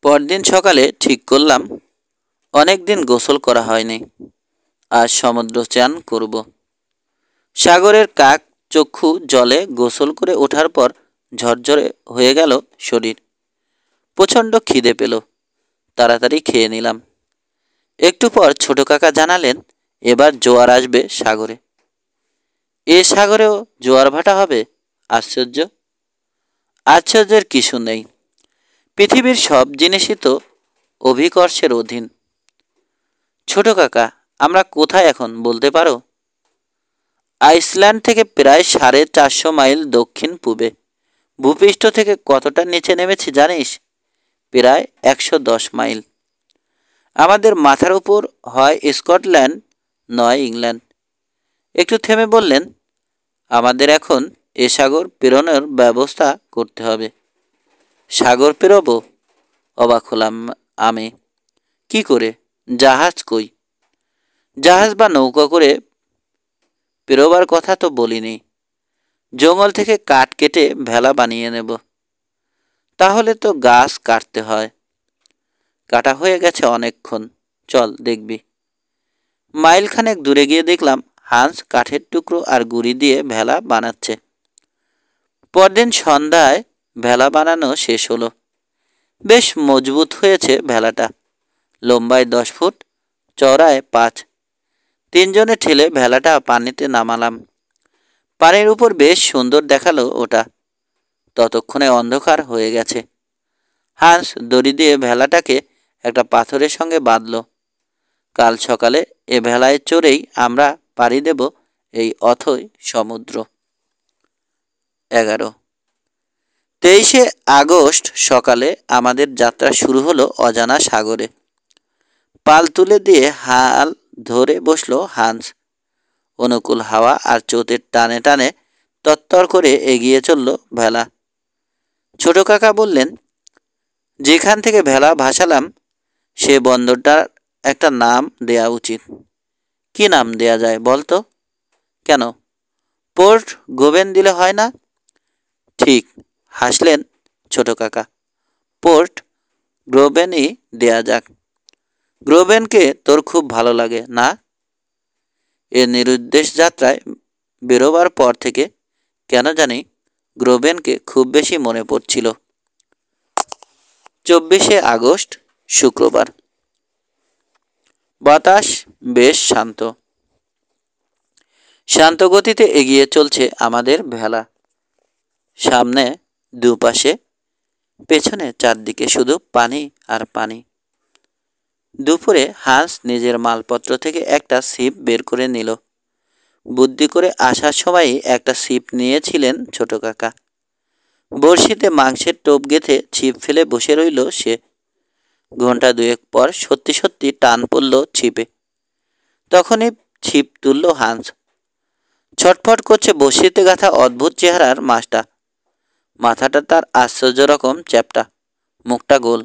পরদিন সকালে ঠিক করলাম অনেক দিন গোসল করা হয়নি, আজ সমুদ্র চান করব। সাগরের কাক চক্ষু জলে গোসল করে ওঠার পর ঝরঝরে হয়ে গেল শরীর। প্রচণ্ড খিদে পেল, তাড়াতাড়ি খেয়ে নিলাম। একটু পর ছোট কাকা জানালেন এবার জোয়ার আসবে সাগরে। এ সাগরেও জোয়ার ভাটা হবে? আশ্চর্য। আশ্চর্যের কিছু নেই, পৃথিবীর সব জিনিসই তো অভিকর্ষের অধীন। ছোট কাকা, আমরা কোথায় এখন বলতে পারো? আইসল্যান্ড থেকে প্রায় 450 মাইল দক্ষিণ পূবে। ভূপৃষ্ঠ থেকে কতটা নিচে নেমেছি জানিস? প্রায় 110 মাইল। আমাদের মাথার উপর হয় স্কটল্যান্ড নয় ইংল্যান্ড। একটু থেমে বললেন, আমাদের এখন এ সাগর পেরোনোর ব্যবস্থা করতে হবে। সাগর পেরোবো? অবাক হলাম আমি। কি করে? জাহাজ কই? জাহাজ বা নৌকা করে পেরোবার কথা তো বলিনি। জঙ্গল থেকে কাঠ কেটে ভেলা বানিয়ে নেব। তাহলে তো গাছ কাটতে হয়। কাটা হয়ে গেছে অনেকক্ষণ, চল দেখবি। মাইলখানেক দূরে গিয়ে দেখলাম হাঁস কাঠের টুকরো আর গুঁড়ি দিয়ে ভেলা বানাচ্ছে। পরদিন সন্ধ্যায় ভেলা বানানো শেষ হলো। বেশ মজবুত হয়েছে ভেলাটা। লম্বায় 10 ফুট, চওড়ায় 5। তিনজনে ঠেলে ভেলাটা পানিতে নামালাম। পানির উপর বেশ সুন্দর দেখালো ওটা। ততক্ষণে অন্ধকার হয়ে গেছে। হাঁস দড়ি দিয়ে ভেলাটাকে একটা পাথরের সঙ্গে বাঁধল। কাল সকালে এ ভেলায় চড়েই আমরা পাড়ি দেব এই অথই সমুদ্র। 11। 23শে আগস্ট সকালে আমাদের যাত্রা শুরু হলো অজানা সাগরে। পাল তুলে দিয়ে হাল ধরে বসলো হাঁস। অনুকূল হাওয়া আর চোতের টানে টানে তত্তর করে এগিয়ে চলল ভেলা। ছোট কাকা বললেন, যেখান থেকে ভেলা ভাসালাম সে বন্দরটার একটা নাম দেয়া উচিত। কি নাম দেয়া যায় বলতো? কেন, পোর্ট গোভেন দিলে হয় না? ঠিক, হাসলেন ছোট কাকা। পোর্ট গ্রোভেনই দেয়া যাক। গ্রোভেনকে তোর খুব ভালো লাগে না? এ নিরুদ্দেশ যাত্রায় বেরোবার পর থেকে কেন জানি গ্রোভেনকে খুব বেশি মনে পড়ছিল। 24শে আগস্ট শুক্রবার। বাতাস বেশ শান্ত। শান্ত গতিতে এগিয়ে চলছে আমাদের ভেলা। সামনে দুপাশে, পেছনে চারদিকে শুধু পানি আর পানি। দুপুরে হাঁস নিজের মালপত্র থেকে একটা ছিপ বের করে নিল। বুদ্ধি করে আসার সময়ই একটা ছিপ নিয়েছিলেন ছোট কাকা। বড়শিতে মাংসের টোপ গেঁথে ছিপ ফেলে বসে রইল সে। ঘন্টা দুয়েক পর সত্যি সত্যি টান পড়ল ছিপে। তখনই ছিপ তুলল হাঁস। ছটফট করছে বড়শিতে গাঁথা অদ্ভুত চেহারার মাছটা। মাথাটা তার আশ্চর্য রকম চ্যাপ্টা, মুখটা গোল,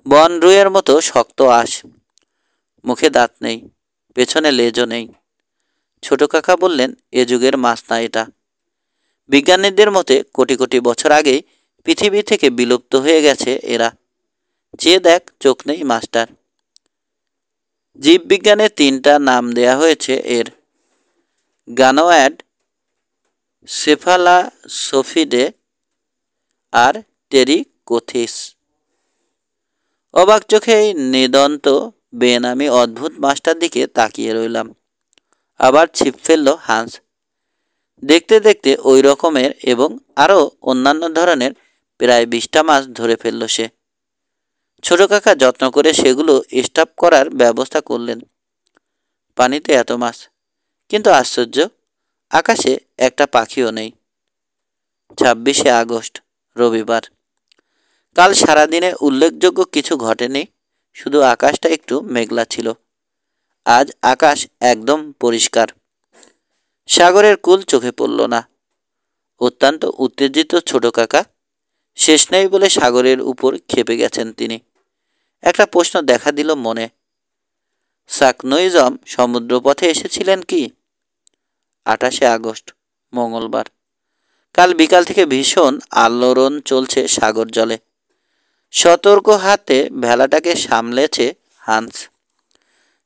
বন রুইয়ের মতো শক্ত আঁশ। মুখে দাঁত নেই, পেছনে লেজও নেই। ছোট কাকা বললেন, এ যুগের মাছ না এটা। বিজ্ঞানীদের মতে কোটি কোটি বছর আগেই পৃথিবী থেকে বিলুপ্ত হয়ে গেছে এরা। চেয়ে দেখ, চোখ নেই মাছটার। জীববিজ্ঞানের 3টা নাম দেয়া হয়েছে এর: গানোয়াড, সেফালোসোফিডে আর টেরিকোথিস। অবাক চোখে এই নিদন্ত বেনামি অদ্ভুত মাছটার দিকে তাকিয়ে রইলাম। আবার ছিপ ফেলল হাঁস। দেখতে দেখতে ওই রকমের এবং আরও অন্যান্য ধরনের প্রায় 20টা মাছ ধরে ফেলল সে। ছোট কাকা যত্ন করে সেগুলো স্টাফ করার ব্যবস্থা করলেন। পানিতে এত মাছ, কিন্তু আশ্চর্য, আকাশে একটা পাখিও নেই। 26শে আগস্ট, রবিবার। কাল সারাদিনে উল্লেখযোগ্য কিছু ঘটেনি, শুধু আকাশটা একটু মেঘলা ছিল। আজ আকাশ একদম পরিষ্কার। সাগরের কূল চোখে পড়ল না। অত্যন্ত উত্তেজিত ছোট কাকা। শেষ নেই বলে সাগরের উপর ক্ষেপে গেছেন তিনি। একটা প্রশ্ন দেখা দিল মনে। সাকনোইজম সমুদ্রপথে এসেছিলেন কি? 28শে আগস্ট, মঙ্গলবার। কাল বিকাল থেকে ভীষণ আলোড়ন চলছে সাগর জলে। সতর্ক হাতে ভেলাটাকে সামলেছে হান্স।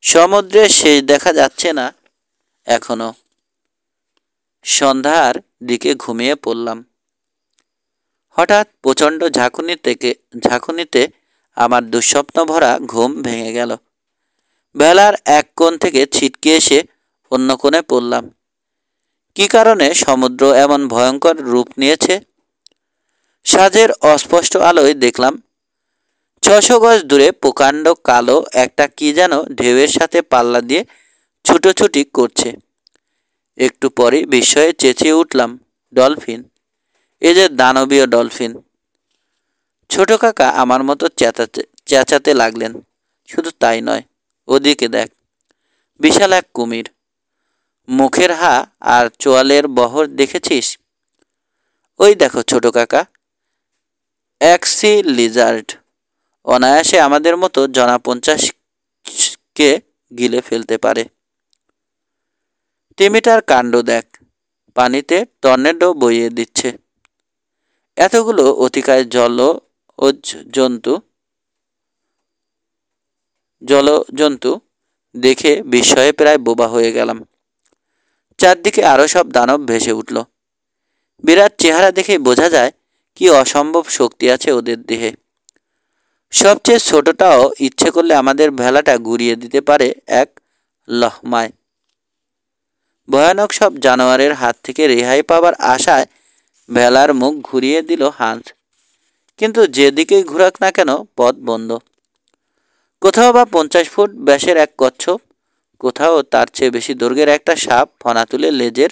সমুদ্রের শেষ দেখা যাচ্ছে না এখনো। সন্ধ্যার দিকে ঘুমিয়ে পড়লাম। হঠাৎ প্রচণ্ড ঝাঁকুনিতে আমার দুঃস্বপ্ন ভরা ঘুম ভেঙে গেল। ভেলার এক কোণ থেকে ছিটকে এসে অন্য কোণে পড়লাম। কি কারণে সমুদ্র এমন ভয়ঙ্কর রূপ নিয়েছে? সাঁঝের অস্পষ্ট আলোয় দেখলাম 600 গজ দূরে প্রকাণ্ড কালো একটা কি যেন ঢেউয়ের সাথে পাল্লা দিয়ে ছুটোছুটি করছে। একটু পরে বিস্ময়ে চেঁচিয়ে উঠলাম, ডলফিন! এ যে দানবীয় ডলফিন! ছোট কাকা আমার মতো চেঁচাতে লাগলেন। শুধু তাই নয়, ওদিকে দেখ, বিশাল এক কুমির। মুখের হা আর চোয়ালের বহর দেখেছিস? ওই দেখো ছোট কাকা, অ্যাক্সি লিজার্ড। অনায়াসে আমাদের মতো জনা 50কে গিলে ফেলতে পারে। তিমিটার কাণ্ড দেখ, পানিতে টর্নেডো বইয়ে দিচ্ছে। এতগুলো অতিকায় জলজন্তু দেখে বিস্ময়ে প্রায় বোবা হয়ে গেলাম। চারদিকে আরও সব দানব ভেসে উঠল। বিরাট চেহারা দেখেই বোঝা যায় কি অসম্ভব শক্তি আছে ওদের দেহে। সবচেয়ে ছোটটাও ইচ্ছে করলে আমাদের ভেলাটা ঘুরিয়ে দিতে পারে এক লহমায়। ভয়ানক সব জানোয়ারের হাত থেকে রেহাই পাবার আশায় ভেলার মুখ ঘুরিয়ে দিল হান্স। কিন্তু যেদিকেই ঘুরাক না কেন পথ বন্ধ। কোথাও বা 50 ফুট ব্যাসের এক কচ্ছপ, কোথাও তার চেয়ে বেশি দৈর্ঘ্যের একটা সাপ ফনা তুলে লেজের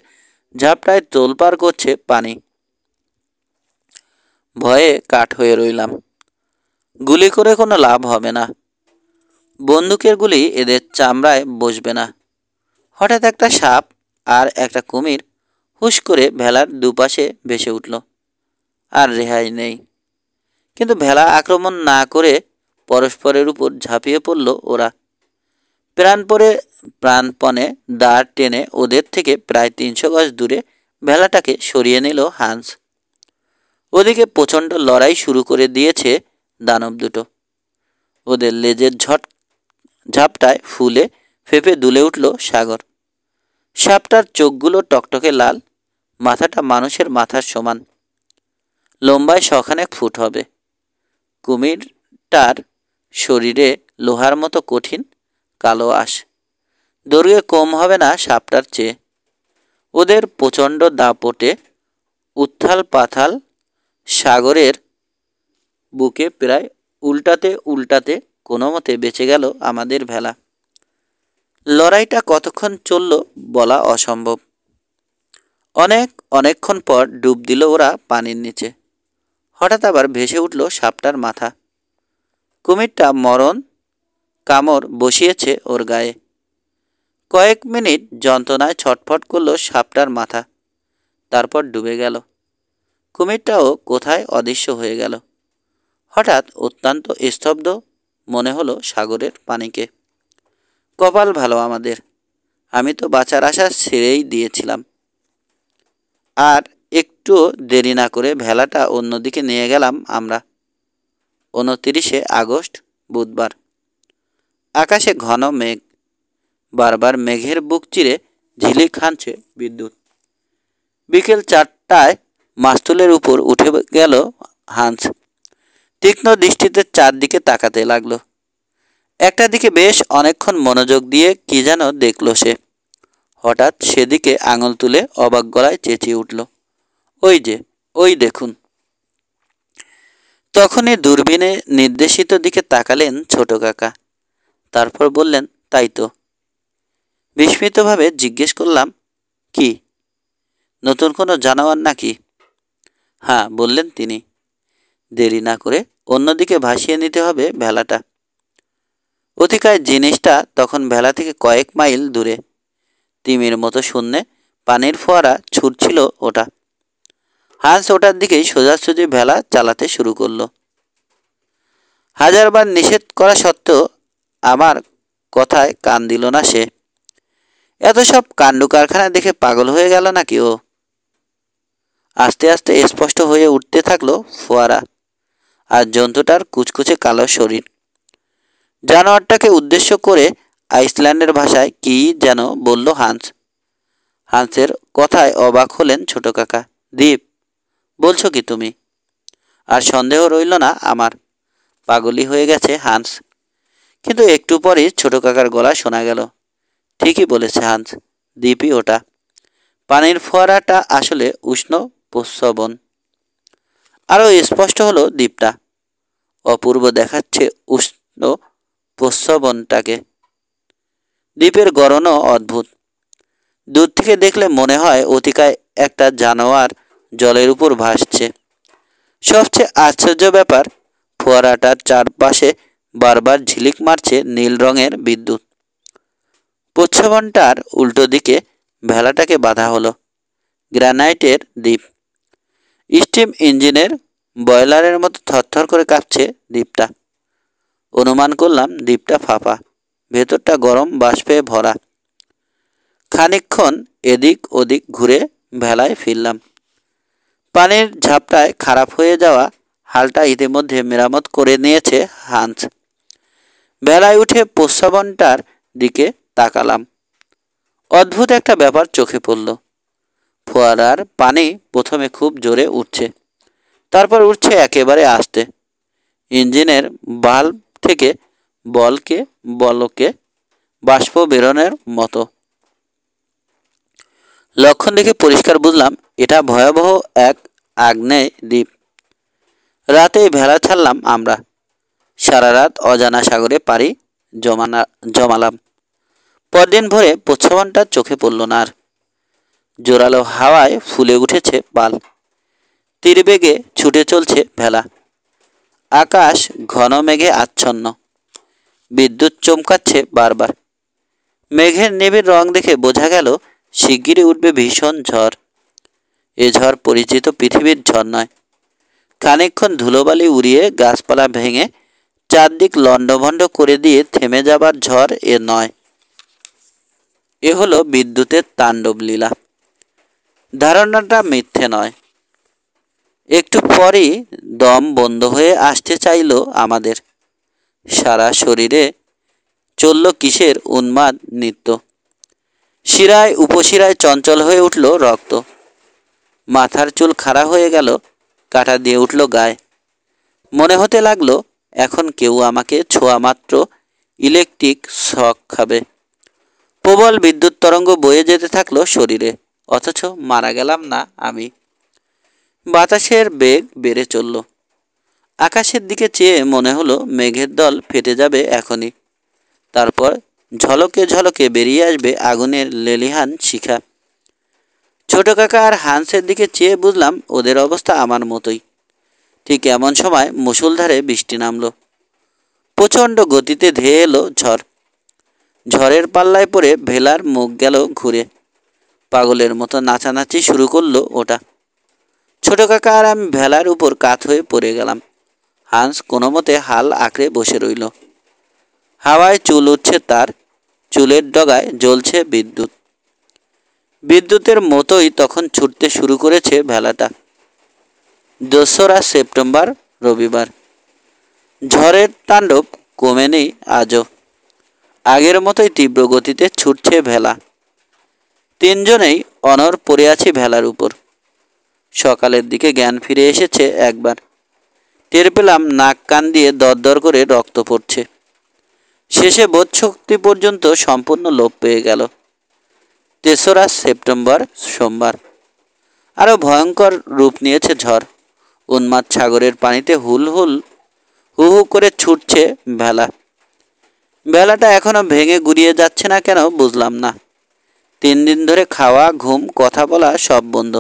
ঝাপটায় তোলপাড় করছে পানি। ভয়ে কাঠ হয়ে রইলাম। গুলি করে কোনো লাভ হবে না। বন্দুকের গুলি এদের চামড়ায় বসবে না। হঠাৎ একটা সাপ আর একটা কুমির হুশ করে ভেলার দুপাশে ভেসে উঠল। আর রেহাই নেই। কিন্তু ভেলা আক্রমণ না করে পরস্পরের উপর ঝাঁপিয়ে পড়ল ওরা। প্রাণপণে দাঁড় টেনে ওদের থেকে প্রায় 300 গজ দূরে ভেলাটাকে সরিয়ে নিল হান্স। ওদিকে প্রচণ্ড লড়াই শুরু করে দিয়েছে দানব দুটো। ওদের লেজের ঝাপটায় ফুলে ফেঁপে দুলে উঠল সাগর। সাপটার চোখগুলো টকটকে লাল, মাথাটা মানুষের মাথার সমান, লম্বায় 100খানেক ফুট হবে। কুমিরটার শরীরে লোহার মতো কঠিন কালো আঁশ, দৈর্ঘ্যে কম হবে না সাপটার চেয়ে। ওদের প্রচণ্ড দাপটে উত্থাল পাথাল সাগরের বুকে প্রায় উল্টাতে উল্টাতে কোনো মতে বেঁচে গেল আমাদের ভেলা। লড়াইটা কতক্ষণ চলল বলা অসম্ভব। অনেকক্ষণ পর ডুব দিল ওরা পানির নিচে। হঠাৎ আবার ভেসে উঠল সাপটার মাথা। কুমিরটা মরণ কামড় বসিয়েছে ওর গায়ে। কয়েক মিনিট যন্ত্রণায় ছটফট করল সাপটার মাথা, তারপর ডুবে গেল। কুমিরটাও কোথায় অদৃশ্য হয়ে গেল। হঠাৎ অত্যন্ত স্তব্ধ মনে হলো সাগরের পানিকে। কপাল ভালো আমাদের, আমি তো বাঁচার আশা ছেড়েই দিয়েছিলাম। আর একটু দেরি না করে ভেলাটা অন্যদিকে নিয়ে গেলাম আমরা। 29শে আগস্ট, বুধবার। আকাশে ঘন মেঘ, বারবার মেঘের বুক চিরে ঝিলিক হানছে বিদ্যুৎ। বিকেল 4টায় মাস্তুলের উপর উঠে গেল হান্স। তীক্ষ্ণ দৃষ্টিতে চারদিকে তাকাতে লাগলো। একটা দিকে বেশ অনেকক্ষণ মনোযোগ দিয়ে কি যেন দেখল সে। হঠাৎ সেদিকে আঙুল তুলে অবাক গলায় চেঁচিয়ে উঠল, ওই যে, ওই দেখুন! তখনই দূরবীনে নির্দেশিত দিকে তাকালেন ছোট কাকা। তারপর বললেন, তাই তো, বিস্মিতভাবে জিজ্ঞেস করলাম, কি, নতুন কোনো জানোয়ার নাকি? হ্যাঁ, বললেন তিনি। দেরি না করে অন্যদিকে ভাসিয়ে নিতে হবে ভেলাটা। অতিকায় জিনিসটা তখন ভেলা থেকে কয়েক মাইল দূরে। তিমির মতো শূন্যে পানির ফোয়ারা ছুটছিল ওটা। হাঁস ওটার দিকেই সোজাসুজি ভেলা চালাতে শুরু করলো। হাজারবার নিষেধ করা সত্ত্বেও আমার কথায় কান দিল না সে। এত সব কাণ্ড কারখানা দেখে পাগল হয়ে গেল নাকি ও? আস্তে আস্তে স্পষ্ট হয়ে উঠতে থাকলো ফোয়ারা আর জন্তুটার কুচকুচে কালো শরীর। জানোয়ারটাকে উদ্দেশ্য করে আইসল্যান্ডের ভাষায় কি যেন বলল হান্স। হান্সের কথায় অবাক হলেন ছোট কাকা। দীপ, বলছো কি তুমি? আর সন্দেহ রইল না আমার, পাগলই হয়ে গেছে হান্স। কিন্তু একটু পরেই ছোট কাকার গলা শোনা গেল, ঠিকই বলেছে হান্স, দ্বীপই ওটা। পানির ফোয়ারাটা আসলে উষ্ণ প্রস্রবণ। আরও স্পষ্ট হলো দ্বীপটা। অপূর্ব দেখাচ্ছে উষ্ণ প্রস্রবণটাকে। দ্বীপের গড়নও অদ্ভুত। দূর থেকে দেখলে মনে হয় অতিকায় একটা জানোয়ার জলের উপর ভাসছে। সবচেয়ে আশ্চর্য ব্যাপার, ফোয়ারাটার চারপাশে বারবার ঝিলিক মারছে নীল রঙের বিদ্যুৎ। প্রচ্ছবনটার উল্টো দিকে ভেলাটাকে বাঁধা হলো। গ্রানাইটের দ্বীপ। স্টিম ইঞ্জিনের বয়লারের মতো থরথর করে কাঁপছে দ্বীপটা। অনুমান করলাম দ্বীপটা ফাঁপা, ভেতরটা গরম বাষ্পে ভরা। খানিকক্ষণ এদিক ওদিক ঘুরে ভেলায় ফিরলাম। পানির ঝাপটায় খারাপ হয়ে যাওয়া হালটা ইতিমধ্যে মেরামত করে নিয়েছে হান্স। ভেলায় উঠে প্রস্রবণটার দিকে তাকালাম। অদ্ভুত একটা ব্যাপার চোখে পড়ল। ফোয়ারার পানি প্রথমে খুব জোরে উঠছে, তারপর উঠছে একেবারে আস্তে। ইঞ্জিনের বাল্ব থেকে বলকে বাষ্প বেরোনোর মতো। লক্ষণ দেখে পরিষ্কার বুঝলাম এটা ভয়াবহ এক আগ্নেয় দ্বীপ। রাতেই ভেলা ছাড়লাম আমরা। সারা রাত অজানা সাগরে পাড়ি জমালাম। পরদিন ভোরে প্রচ্ছবনটা চোখে পড়ল না আর। জোরালো হাওয়ায় ফুলে উঠেছে পাল। তীরবেগে ছুটে চলছে ভেলা। আকাশ ঘন মেঘে আচ্ছন্ন। বিদ্যুৎ চমকাচ্ছে বারবার। মেঘের নিবিড় রং দেখে বোঝা গেল শিগগিরই উঠবে ভীষণ ঝড়। এ ঝড় পরিচিত পৃথিবীর ঝড় নয়। খানিকক্ষণ ধুলোবালি উড়িয়ে গাছপালা ভেঙে চারদিক লণ্ডভণ্ড করে দিয়ে থেমে যাবার ঝড় এ নয়। এ হলো বিদ্যুতের তাণ্ডব লীলা। ধারণাটা মিথ্যে নয়। একটু পরই দম বন্ধ হয়ে আসতে চাইল আমাদের। সারা শরীরে চলল কিসের উন্মাদ নৃত্য। শিরায় উপশিরায় চঞ্চল হয়ে উঠল রক্ত। মাথার চুল খাড়া হয়ে গেল, কাঁটা দিয়ে উঠল গায়ে। মনে হতে লাগলো এখন কেউ আমাকে ছোঁয়া মাত্র ইলেকট্রিক শক খাবে। প্রবল বিদ্যুৎ তরঙ্গ বয়ে যেতে থাকলো শরীরে, অথচ মারা গেলাম না আমি। বাতাসের বেগ বেড়ে চলল। আকাশের দিকে চেয়ে মনে হলো মেঘের দল ফেটে যাবে এখনই। তারপর ঝলকে ঝলকে বেরিয়ে আসবে আগুনের লেলিহান শিখা। ছোট কাকা আর হান্সের দিকে চেয়ে বুঝলাম ওদের অবস্থা আমার মতোই। ঠিক এমন সময় মুষলধারে বৃষ্টি নামলো। প্রচণ্ড গতিতে ধেয়ে এলো ঝড়। ঝড়ের পাল্লায় পড়ে ভেলার মুখ গেল ঘুরে। পাগলের মতো নাচানাচি শুরু করলো ওটা। ছোট কাকা আর আমি ভেলার উপর কাত হয়ে পড়ে গেলাম। হান্স কোনো মতে হাল আঁকড়ে বসে রইল। হাওয়ায় চুল উঠছে তার, চুলের ডগায় জ্বলছে বিদ্যুৎ। বিদ্যুতের মতোই তখন ছুটতে শুরু করেছে ভেলাটা। ২রা সেপ্টেম্বর, রবিবার। ঝড়ের তাণ্ডব কমেনি আজও। আগের মতোই তীব্র গতিতে ছুটছে ভেলা। তিনজনেই অনড় পড়ে আছি ভেলার উপর। সকালের দিকে জ্ঞান ফিরে এসেছে একবার। টের পেলাম নাক কান দিয়ে দরদর করে রক্ত পড়ছে। শেষে বোধশক্তি পর্যন্ত সম্পূর্ণ লোপ পেয়ে গেল। ৩রা সেপ্টেম্বর, সোমবার। আরও ভয়ঙ্কর রূপ নিয়েছে ঝড়। উন্মাদ সাগরের পানিতে হু হু করে ছুটছে ভেলা। ভেলাটা এখনো ভেঙে গুড়িয়ে যাচ্ছে না কেন বুঝলাম না। 3 দিন ধরে খাওয়া, ঘুম, কথা বলা সব বন্ধ।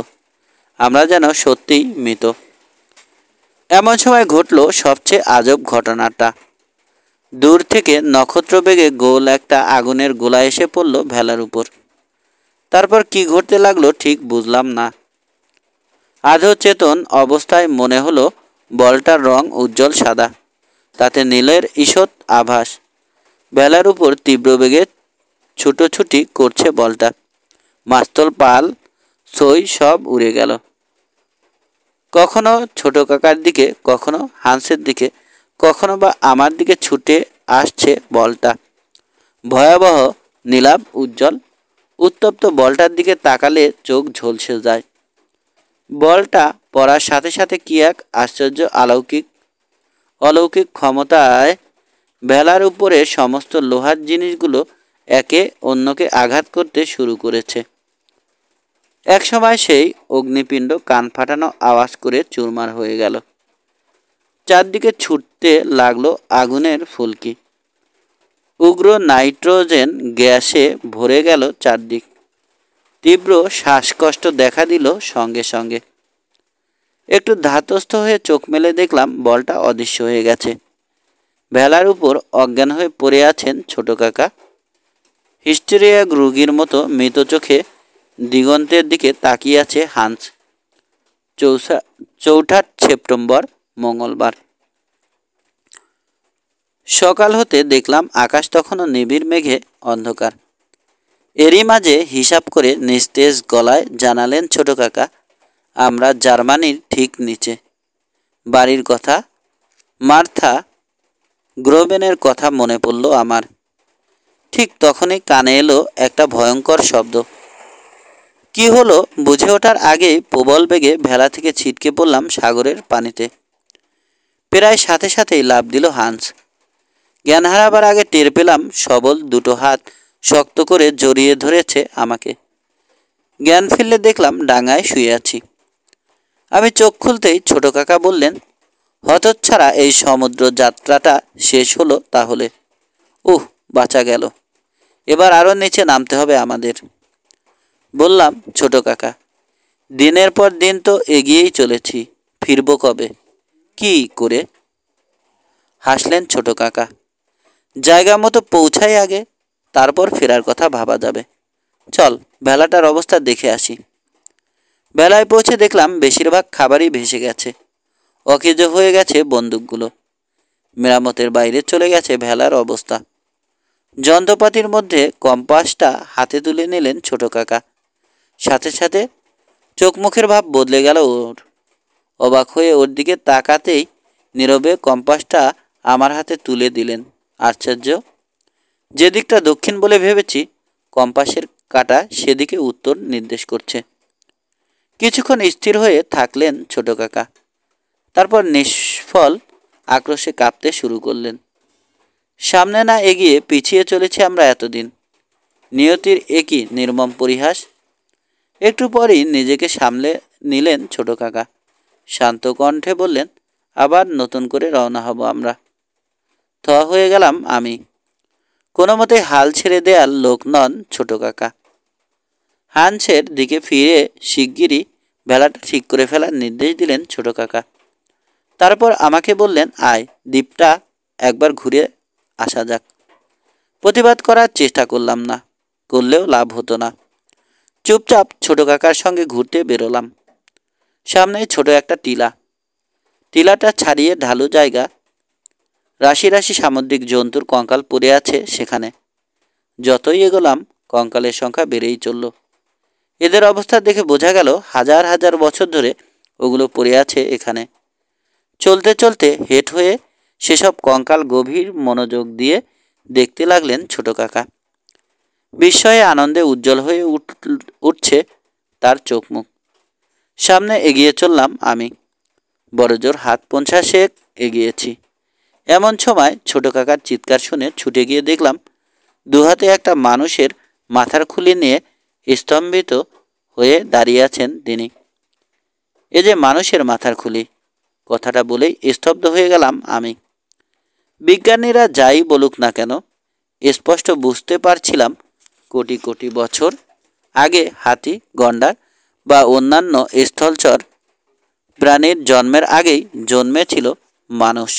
আমরা যেন সত্যিই মৃত। এমন সময় ঘটল সবচেয়ে আজব ঘটনাটা। দূর থেকে নক্ষত্র বেগে গোল একটা আগুনের গোলা এসে পড়ল ভেলার উপর। তারপর কি ঘটতে লাগলো ঠিক বুঝলাম না। আধো চেতন অবস্থায় মনে হলো বলটার রং উজ্জ্বল সাদা, তাতে নীলের ঈষৎ আভাস। ভেলার উপর তীব্র বেগে ছুটোছুটি করছে বলটা। মাস্তল, পাল, সই সব উড়ে গেল। কখনো ছোট কাকার দিকে, কখনো হাঁসের দিকে, কখনো বা আমার দিকে ছুটে আসছে বলটা। ভয়াবহ নীলাভ উজ্জ্বল উত্তপ্ত বলটার দিকে তাকালে চোখ ঝলসে যায়। বলটা পড়ার সাথে সাথে কি এক আশ্চর্য অলৌকিক ক্ষমতায় ভেলার উপরে সমস্ত লোহার জিনিসগুলো একে অন্যকে আঘাত করতে শুরু করেছে। একসময় সেই অগ্নিপিণ্ড কান ফাটানো আওয়াজ করে চুরমার হয়ে গেল। চারদিকে ছুটতে লাগলো আগুনের ফুলকি। উগ্র নাইট্রোজেন গ্যাসে ভরে গেল চারদিক। তীব্র শ্বাসকষ্ট দেখা দিল সঙ্গে সঙ্গে। একটু ধাতস্থ হয়ে চোখ মেলে দেখলাম বলটা অদৃশ্য হয়ে গেছে। ভেলার উপর অজ্ঞান হয়ে পড়ে আছেন ছোট কাকা। হিস্টেরিয়া রোগীর মতো মৃত চোখে দিগন্তের দিকে তাকিয়ে আছে হান্স। 4 সেপ্টেম্বর, মঙ্গলবার। সকাল হতে দেখলাম আকাশ তখনও নিবিড় মেঘে অন্ধকার। এরই মাঝে হিসাব করে নিস্তেজ গলায় জানালেন ছোট কাকা, আমরা জার্মানির ঠিক নিচে। বাড়ির কথা, মার্থা গ্রোবেনের কথা মনে পড়ল আমার। ঠিক তখনই কানে এলো একটা ভয়ঙ্কর শব্দ। কি হলো বুঝে ওঠার আগেই প্রবল বেগে ভেলা থেকে ছিটকে পড়লাম সাগরের পানিতে। প্রায় সাথে সাথেই লাফ দিল হান্স। জ্ঞান হারাবার আগে টের পেলাম সবল দুটো হাত শক্ত করে জড়িয়ে ধরেছে আমাকে। জ্ঞান ফিরলে দেখলাম ডাঙায় শুয়ে আছি। আমি চোখ খুলতেই ছোট কাকা বললেন, হতচ্ছাড়া, এই সমুদ্র যাত্রাটা শেষ হলো তাহলে। বাঁচা গেল। এবার আরও নিচে নামতে হবে আমাদের। বললাম, ছোট কাকা, দিনের পর দিন তো এগিয়েই চলেছি, ফিরব কবে, কি করে? হাসলেন ছোট কাকা। জায়গা মতো পৌঁছাই আগে, তারপর ফেরার কথা ভাবা যাবে। চল ভেলাটার অবস্থা দেখে আসি। বেলায় পৌঁছে দেখলাম বেশিরভাগ খাবারই ভেসে গেছে। অকেজ হয়ে গেছে বন্দুকগুলো। মেরামতের বাইরে চলে গেছে ভেলার অবস্থা। যন্ত্রপাতির মধ্যে কম্পাসটা হাতে তুলে নিলেন ছোট কাকা। সাথে সাথে চোখ মুখের ভাব বদলে গেল ওর। অবাক হয়ে ওর দিকে তাকাতেই নীরবে কম্পাসটা আমার হাতে তুলে দিলেন। আশ্চর্য, যেদিকটা দক্ষিণ বলে ভেবেছি, কম্পাসের কাঁটা সেদিকে উত্তর নির্দেশ করছে। কিছুক্ষণ স্থির হয়ে থাকলেন ছোট কাকা, তারপর নিষ্ফল আক্রোশে কাঁপতে শুরু করলেন। সামনে না এগিয়ে পিছিয়ে চলেছি আমরা এতদিন। নিয়তির একই নির্মম পরিহাস। একটু পরই নিজেকে সামলে নিলেন ছোট কাকা। শান্ত কণ্ঠে বললেন, আবার নতুন করে রওনা হব আমরা। হয়ে গেলাম আমি। কোনো মতে হাল ছেড়ে দেওয়ার লোক নন ছোট কাকা। হান্সের দিকে ফিরে শিগগিরই ভেলাটা ঠিক করে ফেলার নির্দেশ দিলেন ছোট কাকা। তারপর আমাকে বললেন, আয়, দ্বীপটা একবার ঘুরে আসা যাক। প্রতিবাদ করার চেষ্টা করলাম না, করলেও লাভ হতো না। চুপচাপ ছোট কাকার সঙ্গে ঘুরতে বেরোলাম। সামনে ছোট একটা টিলা। টিলাটা ছাড়িয়ে ঢালু জায়গা। রাশি রাশি সামুদ্রিক জন্তুর কঙ্কাল পড়ে আছে সেখানে। যতই এগোলাম কঙ্কালের সংখ্যা বেড়েই চলল। এদের অবস্থা দেখে বোঝা গেল হাজার হাজার বছর ধরে ওগুলো পড়ে আছে এখানে। চলতে চলতে হেঁট হয়ে সেসব কঙ্কাল গভীর মনোযোগ দিয়ে দেখতে লাগলেন ছোট কাকা। বিস্ময়ে আনন্দে উজ্জ্বল হয়ে উঠছে তার চোখ মুখ। সামনে এগিয়ে চললাম আমি। বড়জোর হাত পঞ্চাশেক এগিয়েছি। এমন সময় ছোট কাকার চিৎকার শুনে ছুটে গিয়ে দেখলাম দুহাতে একটা মানুষের মাথার খুলি নিয়ে স্তম্ভিত হয়ে দাঁড়িয়ে আছেন তিনি। এ যে মানুষের মাথার খুলি, কথাটা বলেই স্তব্ধ হয়ে গেলাম আমি। বিজ্ঞানীরা যাই বলুক না কেন, স্পষ্ট বুঝতে পারছিলাম কোটি কোটি বছর আগে হাতি, গন্ডার বা অন্যান্য স্থলচর প্রাণীর জন্মের আগেই জন্মেছিল মানুষ।